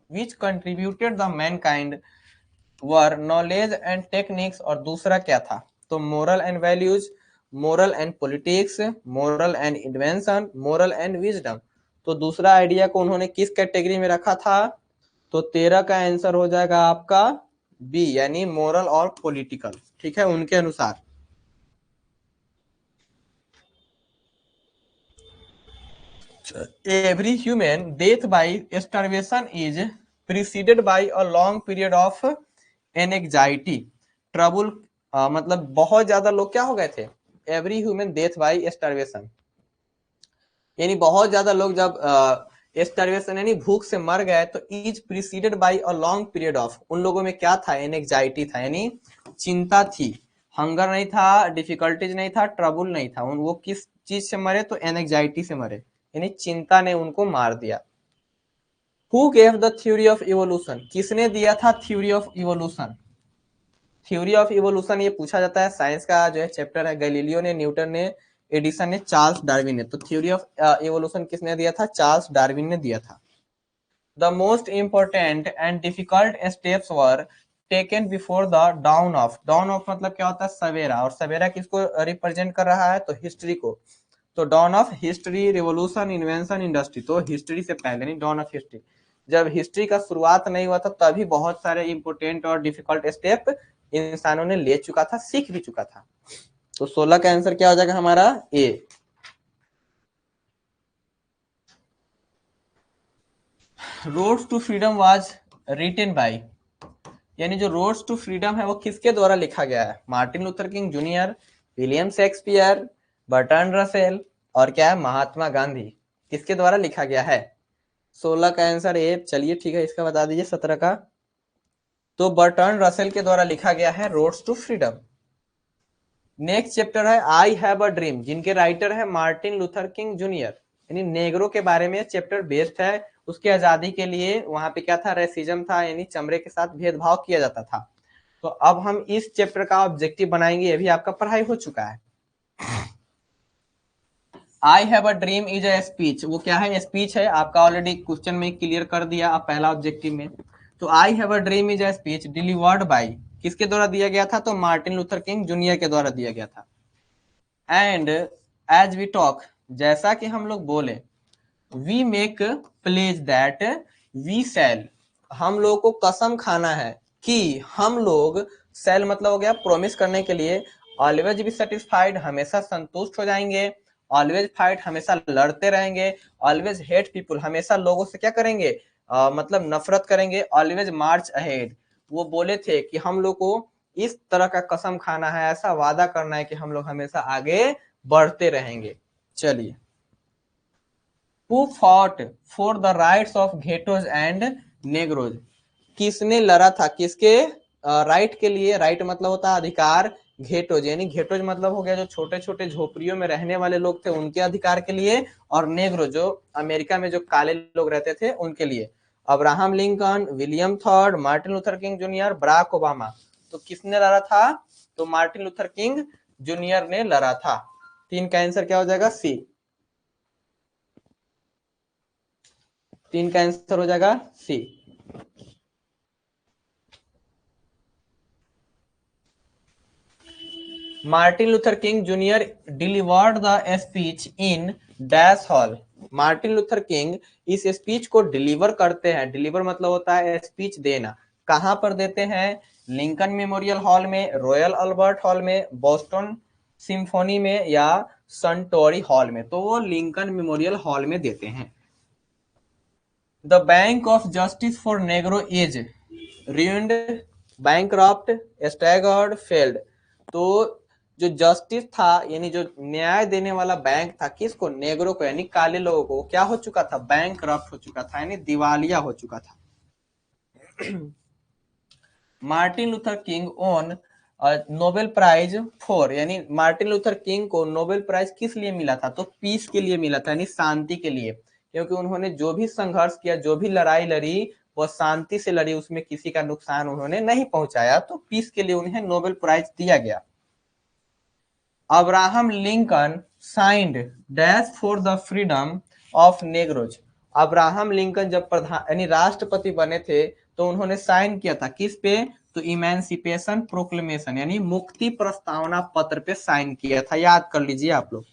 which contributed the mankind were knowledge and techniques, और दूसरा क्या था? तो moral and values, moral and politics, moral and invention, moral and wisdom। तो दूसरा आइडिया को उन्होंने किस कैटेगरी में रखा था? तो 13 का आंसर हो जाएगा आपका बी, यानी मोरल और पॉलिटिकल। ठीक है, उनके अनुसार। Every human death by starvation is preceded by a long period of anxiety trouble. मतलब बहुत ज्यादा लोग क्या हो गए थे? Every human death by starvation, यानी बहुत ज्यादा लोग जब स्टार्वेशन यानी भूख से मर गए, तो is preceded by a long period of, उन लोगों में क्या था? एंजाइटी था, यानी चिंता थी। हंगर नहीं था, डिफिकल्टीज नहीं था, ट्रबल नहीं था। वो किस चीज से मरे? तो एंजाइटी से मरे, यानी चिंता ने उनको मार दिया। Who gave the theory of evolution, किसने दिया था theory of evolution? Theory of evolution ये पूछा जाता है, साइंस का जो है चैप्टर है। गैलीलियो ने, न्यूटन ने, एडिसन ने, चार्ल्स डार्विन ने। तो थ्योरी ऑफ इवोल्यूशन किसने दिया था? चार्ल्स डार्विन ने दिया था। The most important and difficult steps were taken before the down of, down of मतलब क्या होता है? सवेरा, और सवेरा किसको रिप्रेजेंट कर रहा है? तो हिस्ट्री को। तो dawn of history, revolution, invention, industry. तो हिस्ट्री से पहले नहीं, डॉन ऑफ हिस्ट्री। जब हिस्ट्री का शुरुआत नहीं हुआ था तभी बहुत सारे इंपोर्टेंट और डिफिकल्ट स्टेप इंसानों ने ले चुका था, सीख भी चुका था। तो 16 का आंसर क्या हो जाएगा हमारा? A. Roads to Freedom was written by, यानी जो रोड्स टू फ्रीडम है वो किसके द्वारा लिखा गया है? Martin Luther King junior, William Shakespeare, Bertrand Russell, और क्या है? महात्मा गांधी। किसके द्वारा लिखा गया है? 16 का आंसर ए। चलिए ठीक है, इसका बता दीजिए 17 का। तो बर्ट्रांड रसेल के द्वारा लिखा गया है roads to freedom. Next chapter है आई हैव अ ड्रीम, जिनके राइटर है मार्टिन लूथर किंग जूनियर, यानी नेगरों के बारे में चैप्टर बेस्ड है। उसके आजादी के लिए वहां पे क्या था? रेसिज्म था, यानी चमड़े के साथ भेदभाव किया जाता था। तो अब हम इस चैप्टर का ऑब्जेक्टिव बनाएंगे, ये भी आपका पढ़ाई हो चुका है। I have a dream is a speech, वो क्या है? स्पीच है, आपका ऑलरेडी क्वेश्चन में क्लियर कर दिया आप पहला ऑब्जेक्टिव में। तो आई have a dream is a speech delivered by, किसके द्वारा दिया गया था? तो मार्टिन लूथर किंग जूनियर के द्वारा दिया गया था। एंड एज वी टॉक, जैसा कि हम लोग बोले, we make pledge that we shall, हम लोग को कसम खाना है कि हम लोग, सेल मतलब हो गया प्रोमिस करने के लिए, ऑलवेज बी सेटिस्फाइड, हमेशा संतुष्ट हो जाएंगे, ऑलवेज फाइट, हमेशा लड़ते रहेंगे, ऑलवेज हेट पीपुल, हमेशा लोगों से क्या करेंगे? मतलब नफरत करेंगे, ऑलवेज मार्च अहेड। वो बोले थे कि हम लोग को इस तरह का कसम खाना है, ऐसा वादा करना है कि हम लोग हमेशा आगे बढ़ते रहेंगे। चलिए, who fought for the rights of ghettos and negroes, किसने लड़ा था किसके राइट के लिए? राइट मतलब होता है अधिकार, घेटोज यानी घेटोज मतलब हो गया जो छोटे छोटे झोपड़ियों में रहने वाले लोग थे उनके अधिकार के लिए, और नेग्रो जो अमेरिका में जो काले लोग रहते थे उनके लिए। अब्राहम लिंकन, विलियम थॉर्ड, Martin Luther King Junior, Barack Obama. तो किसने लड़ा था? तो मार्टिन लूथर किंग जूनियर ने लड़ा था। 3 का आंसर क्या हो जाएगा? सी। 3 का आंसर हो जाएगा C. Martin Luther King Junior delivered the speech in dash hall. Martin Luther King इस स्पीच को डिलीवर करते हैं, डिलीवर मतलब होता है स्पीच देना। कहां पर देते हैं? लिंकन मेमोरियल हॉल में, रॉयल अल्बर्ट हॉल में, बोस्टन सिम्फोनी में, या संटोरी हॉल में। तो वो लिंकन मेमोरियल हॉल में देते हैं। The bank of justice for Negro is ruined, bankrupt, staggered, failed। तो जो जस्टिस था यानी जो न्याय देने वाला बैंक था, किसको? नेग्रो को, यानी काले लोगों को, क्या हो चुका था? बैंकरप्ट हो चुका था, यानी दिवालिया हो चुका था। Martin Luther King won Nobel prize for, यानी मार्टिन लूथर किंग को नोबेल प्राइज किस लिए मिला था? तो पीस के लिए मिला था, यानी शांति के लिए। क्योंकि उन्होंने जो भी संघर्ष किया, जो भी लड़ाई लड़ी, वो शांति से लड़ी, उसमें किसी का नुकसान उन्होंने नहीं पहुंचाया। तो पीस के लिए उन्हें नोबेल प्राइज दिया गया। Abraham Lincoln signed dash for the freedom of नेग्रोज। Abraham Lincoln जब प्रधान यानी राष्ट्रपति बने थे, तो उन्होंने साइन किया था किस पे? तो इमेंसिपेशन प्रोक्लेमेशन, यानी मुक्ति प्रस्तावना पत्र पे साइन किया था। याद कर लीजिए आप लोग।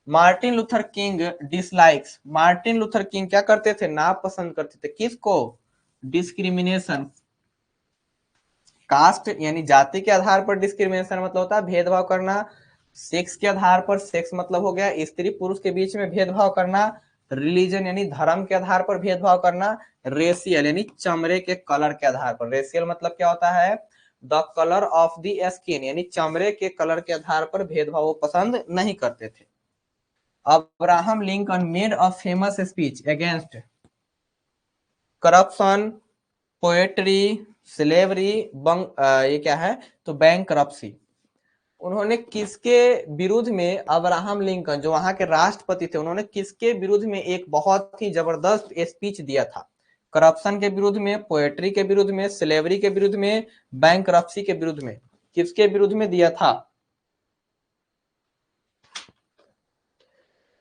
Martin Luther king dislikes. Martin Luther king क्या करते थे? नापसंद करते थे, किसको? डिस्क्रिमिनेशन। कास्ट यानी जाति के आधार पर डिस्क्रिमिनेशन मतलब होता है भेदभाव करना। सेक्स के आधार पर, सेक्स मतलब हो गया स्त्री पुरुष के बीच में भेदभाव करना। रिलीजन यानी धर्म के आधार पर भेदभाव करना। रेशियल यानी चमड़े के कलर के आधार पर। रेशियल मतलब क्या होता है? The colour of the skin, यानी चमड़े के कलर के आधार पर भेदभाव वो पसंद नहीं करते थे। Abraham Lincoln made a famous speech against corruption, poetry, slavery, ये क्या है? तो बैंकरप्सी। उन्होंने किसके विरुद्ध में, अब्राहम लिंकन जो वहां के राष्ट्रपति थे, उन्होंने किसके विरुद्ध में एक बहुत ही जबरदस्त स्पीच दिया था? करप्शन के विरुद्ध में, पोएट्री के विरुद्ध में, स्लेवरी के विरुद्ध में, बैंकरप्सी के विरुद्ध में। किसके विरुद्ध में दिया था?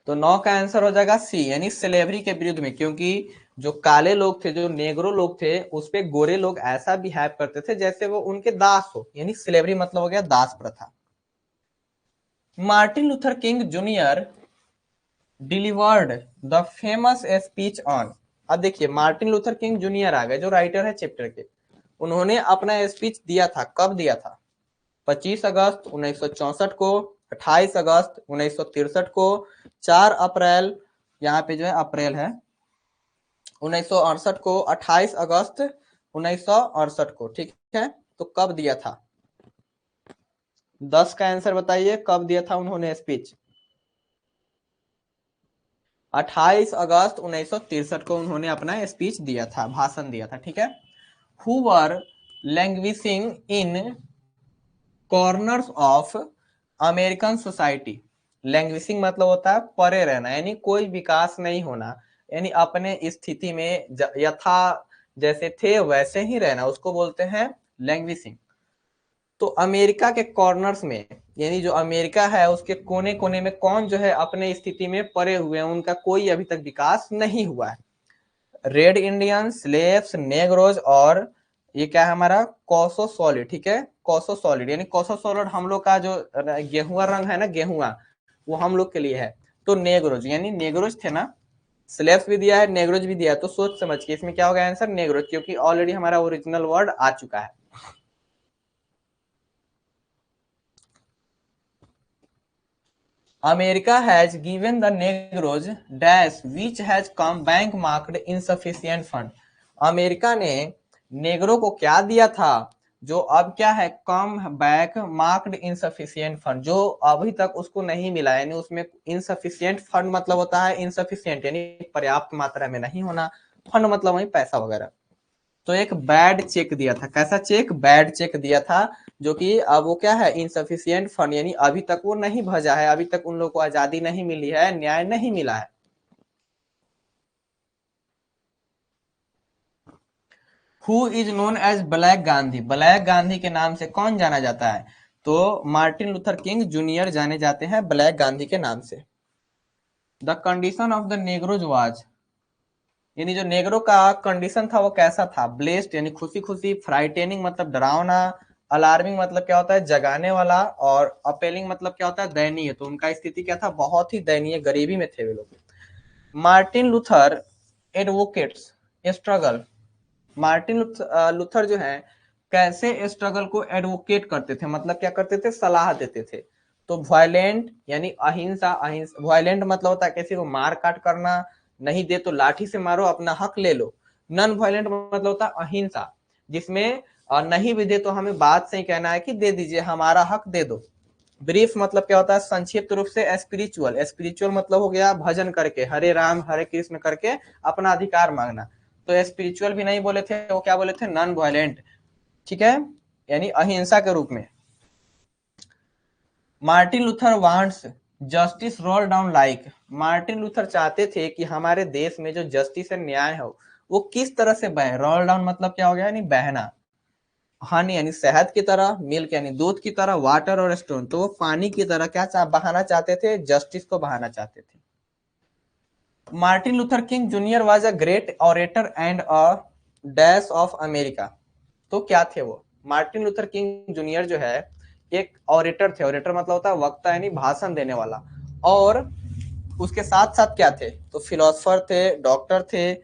तो 9 का आंसर हो जाएगा सी, यानी स्लेवरी के विरुद्ध में। क्योंकि जो काले लोग थे, जो नेग्रो लोग थे, उस पे गोरे लोग ऐसा बिहेव करते थे जैसे वो उनके दास हो, यानी स्लेवरी मतलब हो गया दास प्रथा। Martin Luther King Junior delivered the famous speech on. अब देखिए मार्टिन लूथर किंग जूनियर आ गए, जो राइटर है चैप्टर के। उन्होंने अपना स्पीच दिया था, कब दिया था? 25 अगस्त 1964 को, 28 अगस्त 1963 को, 4 अप्रैल, यहाँ पे जो है अप्रैल है 1968 को, 28 अगस्त 1968 को। ठीक है, तो कब दिया था? 10 का आंसर बताइए, कब दिया था उन्होंने स्पीच? 28 अगस्त 1963 को उन्होंने अपना स्पीच दिया था, भाषण दिया था। ठीक है। Who were languishing in corners of American society. Languishing मतलब होता है परे रहना, यानी कोई विकास नहीं होना, यानी अपने स्थिति में यथा जैसे थे वैसे ही रहना, उसको बोलते हैं लैंग्विशिंग। तो अमेरिका के कॉर्नर्स में, यानी जो अमेरिका है उसके कोने कोने में कौन जो है अपने स्थिति में पड़े हुए हैं, उनका कोई अभी तक विकास नहीं हुआ है। रेड इंडियन, स्लेव्स, नेग्रोज, और ये क्या है हमारा? कॉसो सॉलिड। ठीक है, कॉसो सॉलिड, यानी कॉसो सॉलिड हम लोग का जो गेहुआ रंग है ना, गेहुआ, वो हम लोग के लिए है। तो नेग्रोज, यानी नेग्रोज थे ना, स्लेव्स भी दिया है, नेग्रोज भी दिया है, तो सोच समझ के इसमें क्या होगा आंसर? नेग्रोज, क्योंकि ऑलरेडी हमारा ओरिजिनल वर्ड आ चुका है। America has given the नेग्रोज dash which has come bank marked insufficient fund. America ने नेग्रो को क्या दिया था जो अब क्या है? Come back marked insufficient fund, जो अभी तक उसको नहीं मिला, यानी उसमें इनसफिशियंट फंड मतलब होता है इनसफिशियंट, यानी पर्याप्त मात्रा में नहीं होना, फंड मतलब वही पैसा वगैरह। तो एक बैड चेक दिया था। कैसा चेक? बैड चेक दिया था, जो कि अब वो क्या है? इनसफिशियंट फंड, यानी अभी तक वो नहीं भजा है, अभी तक उन लोगों को आजादी नहीं मिली है, न्याय नहीं मिला है। Who is known as black Gandhi. Black Gandhi के नाम से कौन जाना जाता है? तो मार्टिन लूथर किंग जूनियर जाने जाते हैं ब्लैक गांधी के नाम से। The condition of the नेग्रोज was, यानी जो नेग्रो का कंडीशन था वो कैसा था? ब्लेस्ड यानी खुशी खुशी, फ्राइटेनिंग मतलब डरावना, अलार्मिंग मतलब क्या होता है? जगाने वाला, और अपेलिंग मतलब क्या होता है? दयनीय। तो उनका स्थिति क्या था? बहुत ही दयनीय, गरीबी में थे वे लोग। Martin Luther advocates struggle, Martin Luther जो है कैसे स्ट्रगल को एडवोकेट करते थे, मतलब क्या करते थे? सलाह देते थे। तो वायलेंट यानी अहिंसा, अहिंसा वायलेंट मतलब होता है किसी को मार काट करना, नहीं दे तो लाठी से मारो, अपना हक ले लो। नॉन वायलेंट मतलब होता है अहिंसा, जिसमें नहीं भी दे तो हमें बात से ही कहना है कि दे दीजिए, हमारा हक दे दो। ब्रीफ मतलब क्या होता है? संक्षिप्त रूप से स्पिरिचुअल, स्पिरिचुअल मतलब हो गया भजन करके, हरे राम हरे कृष्ण करके अपना अधिकार मांगना। तो स्पिरिचुअल भी नहीं बोले थे, वो क्या बोले थे? नॉन वायलेंट, ठीक है, यानी अहिंसा के रूप में। Martin Luther wants justice roll down like, Martin Luther चाहते थे कि हमारे देश में जो जस्टिस है, न्याय हो, वो किस तरह से बहे। रोल डाउन मतलब क्या हो गया? यानी बहना। हनी यानी शहद की तरह, मिल्क यानी दूध की तरह, वाटर और स्टोन, तो वो पानी की तरह क्या बहाना चाहते थे? जस्टिस को बहाना चाहते थे। Martin Luther King junior was a great orator and a dash of America. तो क्या थे वो? मार्टिन लूथर किंग जूनियर जो है एक ऑरेटर थे। ऑरेटर मतलब होता है वक्ता, यानी भाषण देने वाला। और उसके साथ साथ क्या थे? तो फिलोसोफर थे, डॉक्टर थे,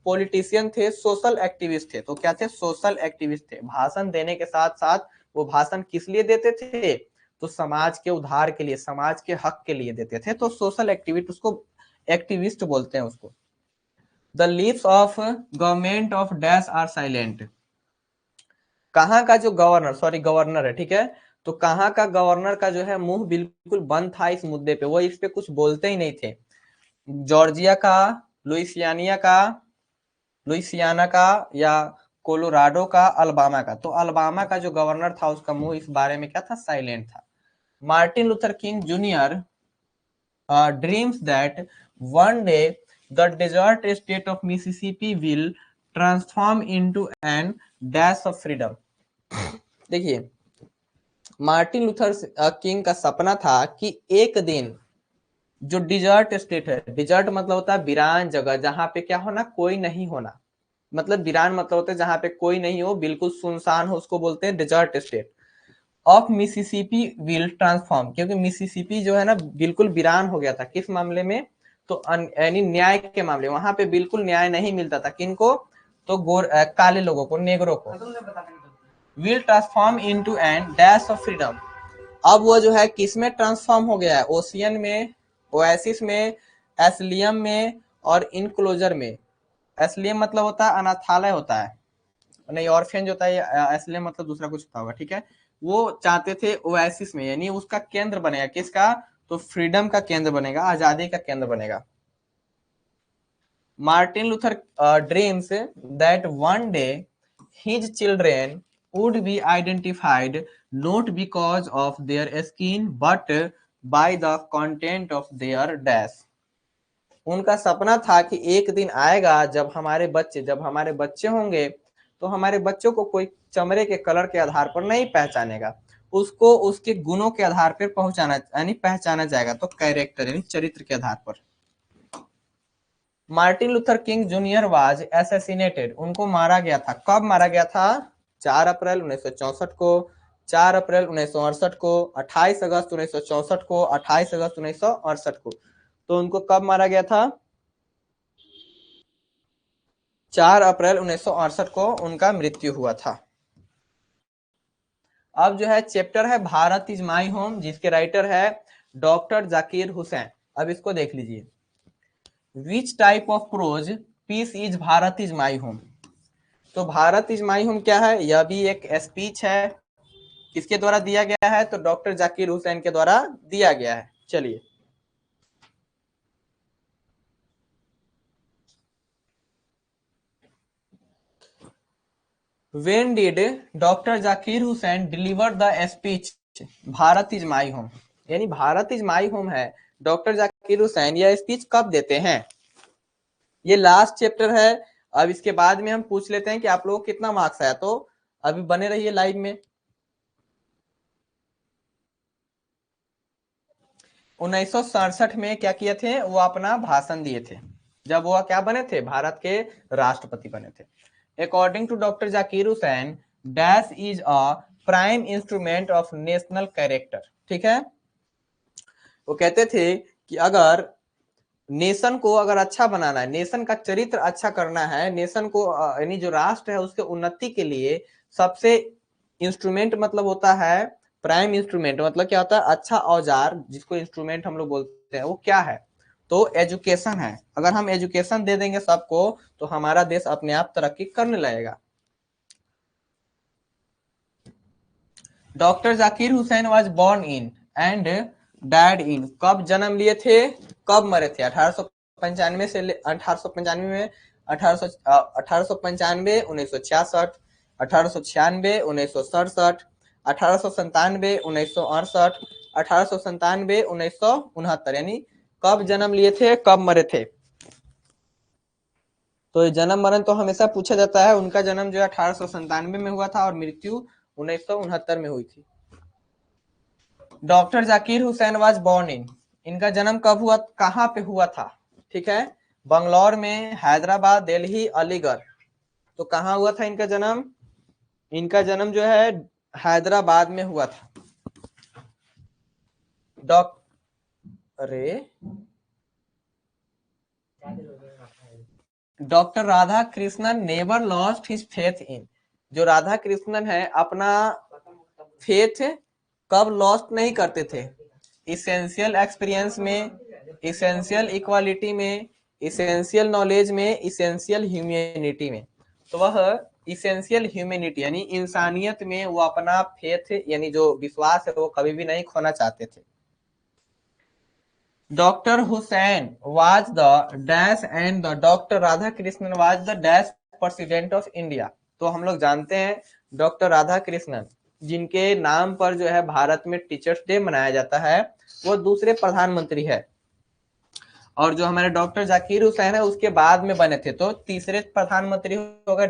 पॉलिटिशियन थे, सोशल एक्टिविस्ट थे। तो क्या थे? सोशल एक्टिविस्ट थे। भाषण देने के साथ साथ वो भाषण किस लिए देते थे? तो समाज के उद्धार के लिए, समाज के हक के लिए देते थे। तो सोशल एक्टिविस्ट, उसको एक्टिविस्ट बोलते हैं उसको। The lips of government of dash are silent, कहाँ का जो गवर्नर है, ठीक है, तो कहाँ का गवर्नर का जो है मुंह बिल्कुल बंद था इस मुद्दे पे, वो इस पे कुछ बोलते ही नहीं थे। जॉर्जिया का, लुइसियानिया का, लुइसियाना का, या कोलोराडो का, अल्बामा का। तो अल्बामा का जो गवर्नर था उसका मुंह इस बारे में क्या था? साइलेंट था। Martin Luther King junior dreams that one day the desert state of Mississippi will transform into an dash of freedom। देखिए, मार्टिन लूथर किंग का सपना था कि एक दिन जो डिजर्ट स्टेट है, डिजर्ट मतलब होता है वीरान जगह, जहां पे क्या होना? कोई नहीं होना। मतलब वीरान मतलब होता है जहां पे कोई नहीं हो, बिल्कुल सुनसान हो, उसको बोलते हैं desert state of Mississippi will transform. क्योंकि मिसिसिपी जो है ना बिल्कुल वीरान हो गया था, किस मामले में? तो यानी न्याय के मामले, वहां पे बिल्कुल न्याय नहीं मिलता था। किनको? तो काले लोगों को, नेगरों को। Will transform into an dash of freedom, अब वो जो है किस में ट्रांसफॉर्म हो गया है? ओशियन में, ओएसिस में, एसलियम में, और इनक्लोजर में। एसलियम मतलब होता है अनाथालय होता है, नहीं ऑर्फेन जो होता है, एसलियम मतलब दूसरा कुछ होता होगा, ठीक है। वो चाहते थे ओएसिस में, यानी उसका केंद्र बनेगा किसका? तो फ्रीडम का केंद्र बनेगा, आजादी का केंद्र बनेगा। Martin Luther dreams that one day his children would be identified not because of their skin but by the content of their dash। उनका सपना था कि एक दिन आएगा जब हमारे बच्चे होंगे तो हमारे बच्चों को कोई चमड़े के कलर के आधार पर नहीं पहचानेगा, उसको उसके गुणों के आधार पर पहचाना जाएगा। तो कैरेक्टर यानी चरित्र के आधार पर। Martin Luther King junior was assassinated, उनको मारा गया था। कब मारा गया था? 4 अप्रैल 1964 को, 4 अप्रैल 1968 को, 28 अगस्त 1964 को, 28 अगस्त 1968 को। तो उनको कब मारा गया था? 4 अप्रैल 1968 को उनका मृत्यु हुआ था। अब जो है चैप्टर है भारत इज माई होम, जिसके राइटर है डॉक्टर जाकिर हुसैन। अब इसको देख लीजिए। Which type of prose piece is Bharat is my home. तो भारत इज माई होम क्या है? यह भी एक स्पीच है। किसके द्वारा दिया गया है? तो डॉक्टर जाकिर हुसैन के द्वारा दिया गया है। चलिए, When did doctor Zakir Hussain deliver the speech Bharat is my home, यानी भारत इज माई होम है, डॉक्टर जाकिर हुसैन यह स्पीच कब देते हैं? ये लास्ट चैप्टर है। अब इसके बाद में हम पूछ लेते हैं कि आप लोगों को कितना मार्क्स आया। तो अभी बने रहिए लाइव में। 1967 में क्या किए थे, वो अपना भाषण दिए थे जब वो क्या बने थे, भारत के राष्ट्रपति बने थे। According to doctor Zakir Hussain, dash is a prime instrument of national character. ठीक है, वो कहते थे कि अगर नेशन को अगर अच्छा बनाना है, नेशन का चरित्र अच्छा करना है, नेशन को यानी जो राष्ट्र है उसके उन्नति के लिए सबसे इंस्ट्रूमेंट मतलब होता है, प्राइम इंस्ट्रूमेंट मतलब क्या होता है, अच्छा औजार जिसको इंस्ट्रूमेंट हम लोग बोलते हैं, वो क्या है, तो एजुकेशन है। अगर हम एजुकेशन दे देंगे सबको तो हमारा देश अपने आप तरक्की करने लगेगा। Doctor Zakir Hussain was born in and died in, कब जन्म लिए थे, कब मरे थे, 1895 से 1895 में, 1895, 1966, 1896, 1967, 1897, 1968, 1897, 1969, यानी कब जन्म लिए थे, कब मरे थे। तो जन्म मरण तो हमेशा पूछा जाता है। उनका जन्म जो है 1897 में हुआ था और मृत्यु 1969 में हुई थी। Doctor Zakir Hussain was born in, इनका जन्म कब हुआ, कहाँ पे हुआ था, ठीक है, बंगलौर में, हैदराबाद, दिल्ली, अलीगढ़। तो कहाँ हुआ था इनका जन्म, इनका जन्म जो है हैदराबाद में हुआ था। Doctor Radha Krishnan never lost his faith in, जो राधा कृष्णन है अपना फेथ कब लॉस्ट नहीं करते थे, इसेंशियल एक्सपीरियंस में, इसेंशियल इक्वालिटी में, इसेंशियल नॉलेज में, इसेंशियल ह्यूमैनिटी में। तो वह इसेंशियल ह्यूमैनिटी यानी इंसानियत में वो अपना फेथ यानी जो विश्वास है वो कभी भी नहीं खोना चाहते थे। Doctor Hussain was the dash and the doctor Radha Krishnan was the dash president of India. तो हम लोग जानते हैं डॉक्टर राधा कृष्णन जिनके नाम पर जो है भारत में टीचर्स डे मनाया जाता है, वो दूसरे प्रधानमंत्री है। और जो हमारे डॉक्टर जाकिर हुसैन है उसके बाद में बने थे, तो तीसरे प्रधानमंत्री हो गए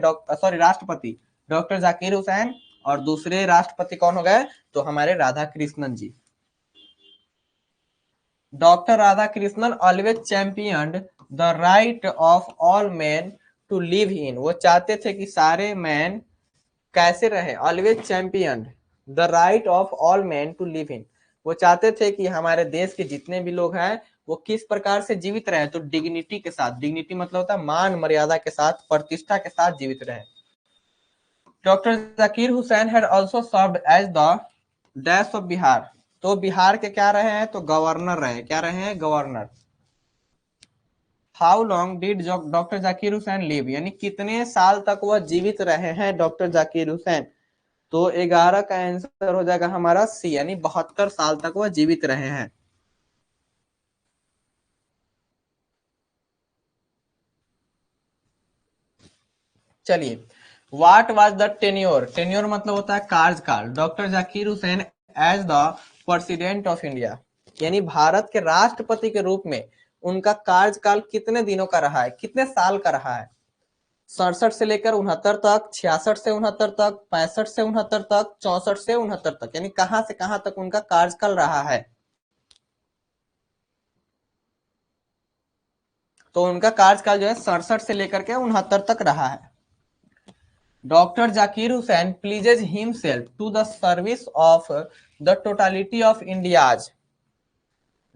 राष्ट्रपति डॉक्टर जाकिर हुसैन, और दूसरे राष्ट्रपति कौन हो गए, तो हमारे Radhakrishnan ji. Doctor Radhakrishnan always championed the right of all man to live in, वो चाहते थे कि सारे मैन कैसे रहे, always champion the right of all man to live in, वो चाहते थे कि हमारे देश के जितने भी लोग हैं वो किस प्रकार से जीवित रहे, तो डिग्निटी के साथ, डिग्निटी मतलब होता है मान मर्यादा के साथ, प्रतिष्ठा के साथ जीवित रहे। Doctor Zakir Hussain had also served as the dash of Bihar, तो बिहार के क्या रहे हैं, तो गवर्नर रहे, क्या रहे हैं, governor. How long did doctor Zakir Hussain live, यानी कितने साल तक वह जीवित रहे हैं डॉक्टर जाकिर हुसैन, तो 11 का आंसर हो जाएगा हमारा सी, यानी 72 साल तक वह जीवित रहे हैं। चलिए, what was the tenure, tenure मतलब होता है कार्यकाल, doctor Zakir Hussain as the president of India, यानी भारत के राष्ट्रपति के रूप में उनका कार्यकाल कितने दिनों का रहा है, कितने साल का रहा है, 67 से लेकर 69 तक, 66 से 69 तक, 65 से 69 तक, 64 से 69 तक, यानी कहां से कहां तक उनका कार्यकाल रहा है। तो उनका कार्यकाल जो है 67 से लेकर के 69 तक रहा है। Doctor Zakir Hussain pledges himself to the service of the totality of India's,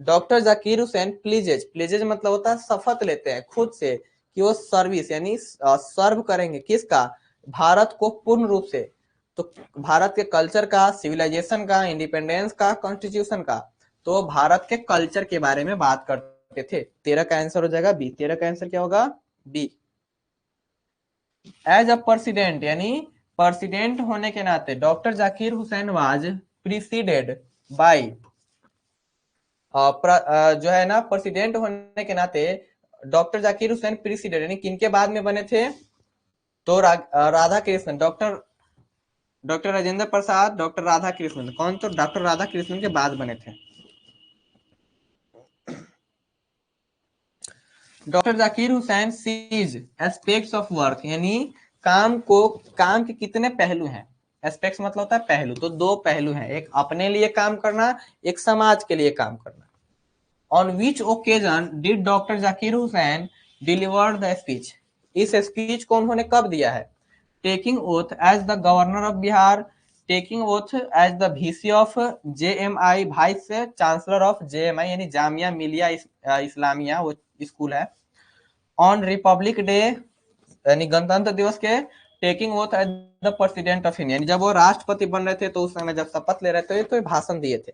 doctor Zakir Hussain pledges, pledges मतलब होता है शपथ लेते हैं खुद से कि वो सर्विस यानी सर्व करेंगे किसका, भारत को पूर्ण रूप से, तो भारत के कल्चर का, सिविलाइजेशन का, इंडिपेंडेंस का, कॉन्स्टिट्यूशन का, तो भारत के कल्चर के बारे में बात करते थे। 13 का आंसर हो जाएगा बी, 13 का आंसर क्या होगा, बी। एज अ प्रेसिडेंट यानी प्रेसिडेंट होने के नाते doctor Zakir Hussain was preceded by, जो है ना प्रेसिडेंट होने के नाते डॉक्टर जाकिर हुसैन प्रीसीडेड यानी किनके बाद में बने थे, तो Radhakrishnan, doctor Rajendra Prasad, doctor Radhakrishnan, कौन, तो डॉक्टर राधा कृष्णन के बाद बने थे। Doctor Zakir Hussain sees aspects of work, यानी काम को, काम के कितने पहलू हैं, एस्पेक्ट्स मतलब होता है पहलू, तो 2 पहलू हैं, एक अपने लिए काम करना, एक समाज के लिए काम करना। On which occasion did doctor Zakir Hussain deliver the speech? इस स्पीच को उन्होंने कब दिया है? Taking oath as the governor of Bihar, taking oath as the VC of JMI, vice chancellor of JMI यानी जामिया मिलिया इस्लामिया, वो स्कूल है, ऑन रिपब्लिक डे यानी गणतंत्र दिवस के, taking oath as the president of India, जब वो राष्ट्रपति बन रहे थे तो उस समय जब शपथ ले रहे थे तो भाषण दिए थे।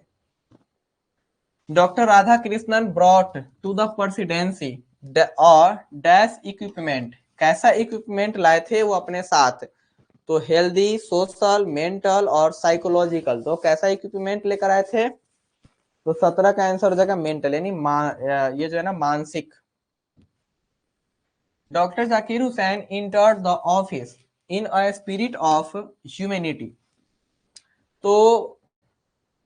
Doctor Radhakrishnan brought to the presidency और डैश इक्विपमेंट, कैसा इक्विपमेंट लाए थे वो अपने साथ? तो हेल्दी, सोशल, मेंटल और साइकोलॉजिकल। तो कैसा इक्विपमेंट लेकर आए थे? तो 17 का आंसर हो जाएगा मेंटल, यानी ये जो है ना मानसिक। Doctor Zakir Hussain entered the office in a spirit of humanity. तो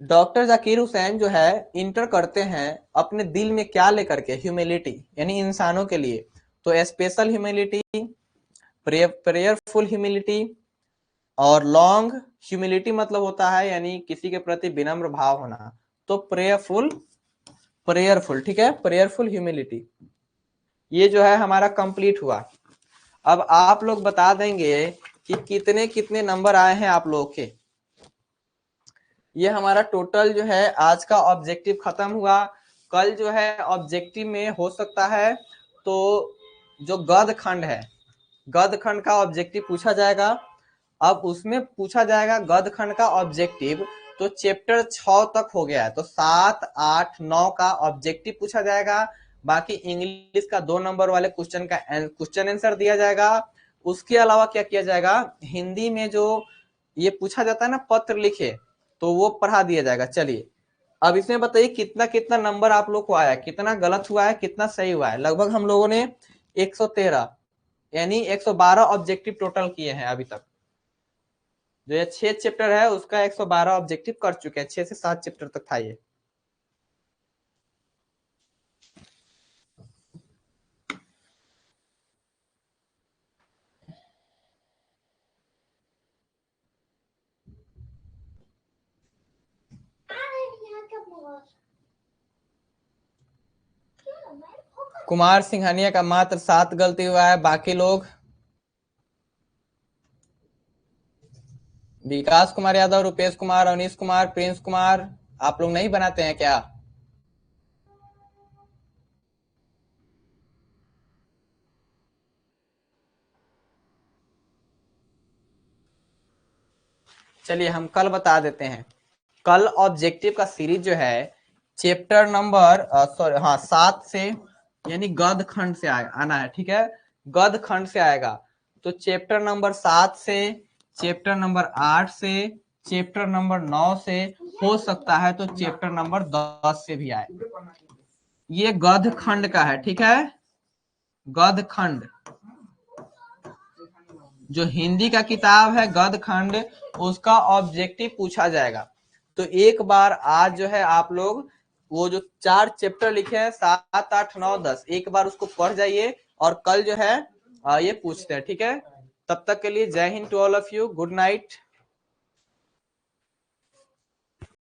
डॉक्टर जाकिर हुसैन जो है इंटर करते हैं अपने दिल में क्या लेकर के? ह्यूमिलिटी, यानी इंसानों के लिए। तो स्पेशल ह्यूमिलिटी, प्रेयरफुल ह्यूमिलिटी और लॉन्ग ह्यूमिलिटी मतलब होता है यानी किसी के प्रति विनम्र भाव होना। तो प्रेयरफुल, ठीक है, प्रेयरफुल ह्यूमिलिटी। ये जो है हमारा कंप्लीट हुआ। अब आप लोग बता देंगे कि कितने कितने नंबर आए हैं आप लोग के। ये हमारा टोटल जो है आज का ऑब्जेक्टिव खत्म हुआ। कल जो है ऑब्जेक्टिव में हो सकता है तो जो गद्य खंड है, गद्य खंड का ऑब्जेक्टिव पूछा जाएगा। अब उसमें पूछा जाएगा गद्य खंड का ऑब्जेक्टिव, तो चैप्टर 6 तक हो गया है, तो 7, 8, 9 का ऑब्जेक्टिव पूछा जाएगा। बाकी इंग्लिश का 2 नंबर वाले क्वेश्चन का क्वेश्चन आंसर दिया जाएगा। उसके अलावा क्या किया जाएगा, हिंदी में जो ये पूछा जाता है ना पत्र लिखे, तो वो पढ़ा दिया जाएगा। चलिए अब इसमें बताइए कितना कितना नंबर आप लोग को आया, कितना गलत हुआ है, कितना सही हुआ है। लगभग हम लोगों ने 113 यानी 112 ऑब्जेक्टिव टोटल किए हैं अभी तक। जो ये 6 चैप्टर है उसका 112 ऑब्जेक्टिव कर चुके हैं, 6 से 7 चैप्टर तक था ये। कुमार सिंघानिया का मात्र 7 गलती हुआ है, बाकी लोग विकास कुमार यादव, रुपेश कुमार, अनीश कुमार, प्रिंस कुमार, आप लोग नहीं बनाते हैं क्या? चलिए हम कल बता देते हैं। कल ऑब्जेक्टिव का सीरीज जो है चैप्टर नंबर 7 से यानी गद्य खंड से आना है, ठीक है, गद्य खंड से आएगा। तो चैप्टर नंबर 7 से, चैप्टर नंबर 8 से, चैप्टर नंबर 9 से, हो सकता है तो चैप्टर नंबर 10 से भी आए। ये गद्य खंड का है, ठीक है, गद्य खंड। जो हिंदी का किताब है गद्य खंड, उसका ऑब्जेक्टिव पूछा जाएगा। तो एक बार आज जो है आप लोग वो जो 4 चैप्टर लिखे हैं 7, 8, 9, 10, एक बार उसको पढ़ जाइए और कल जो है ये पूछते हैं, ठीक है। तब तक के लिए Jai Hind to all of you, good night.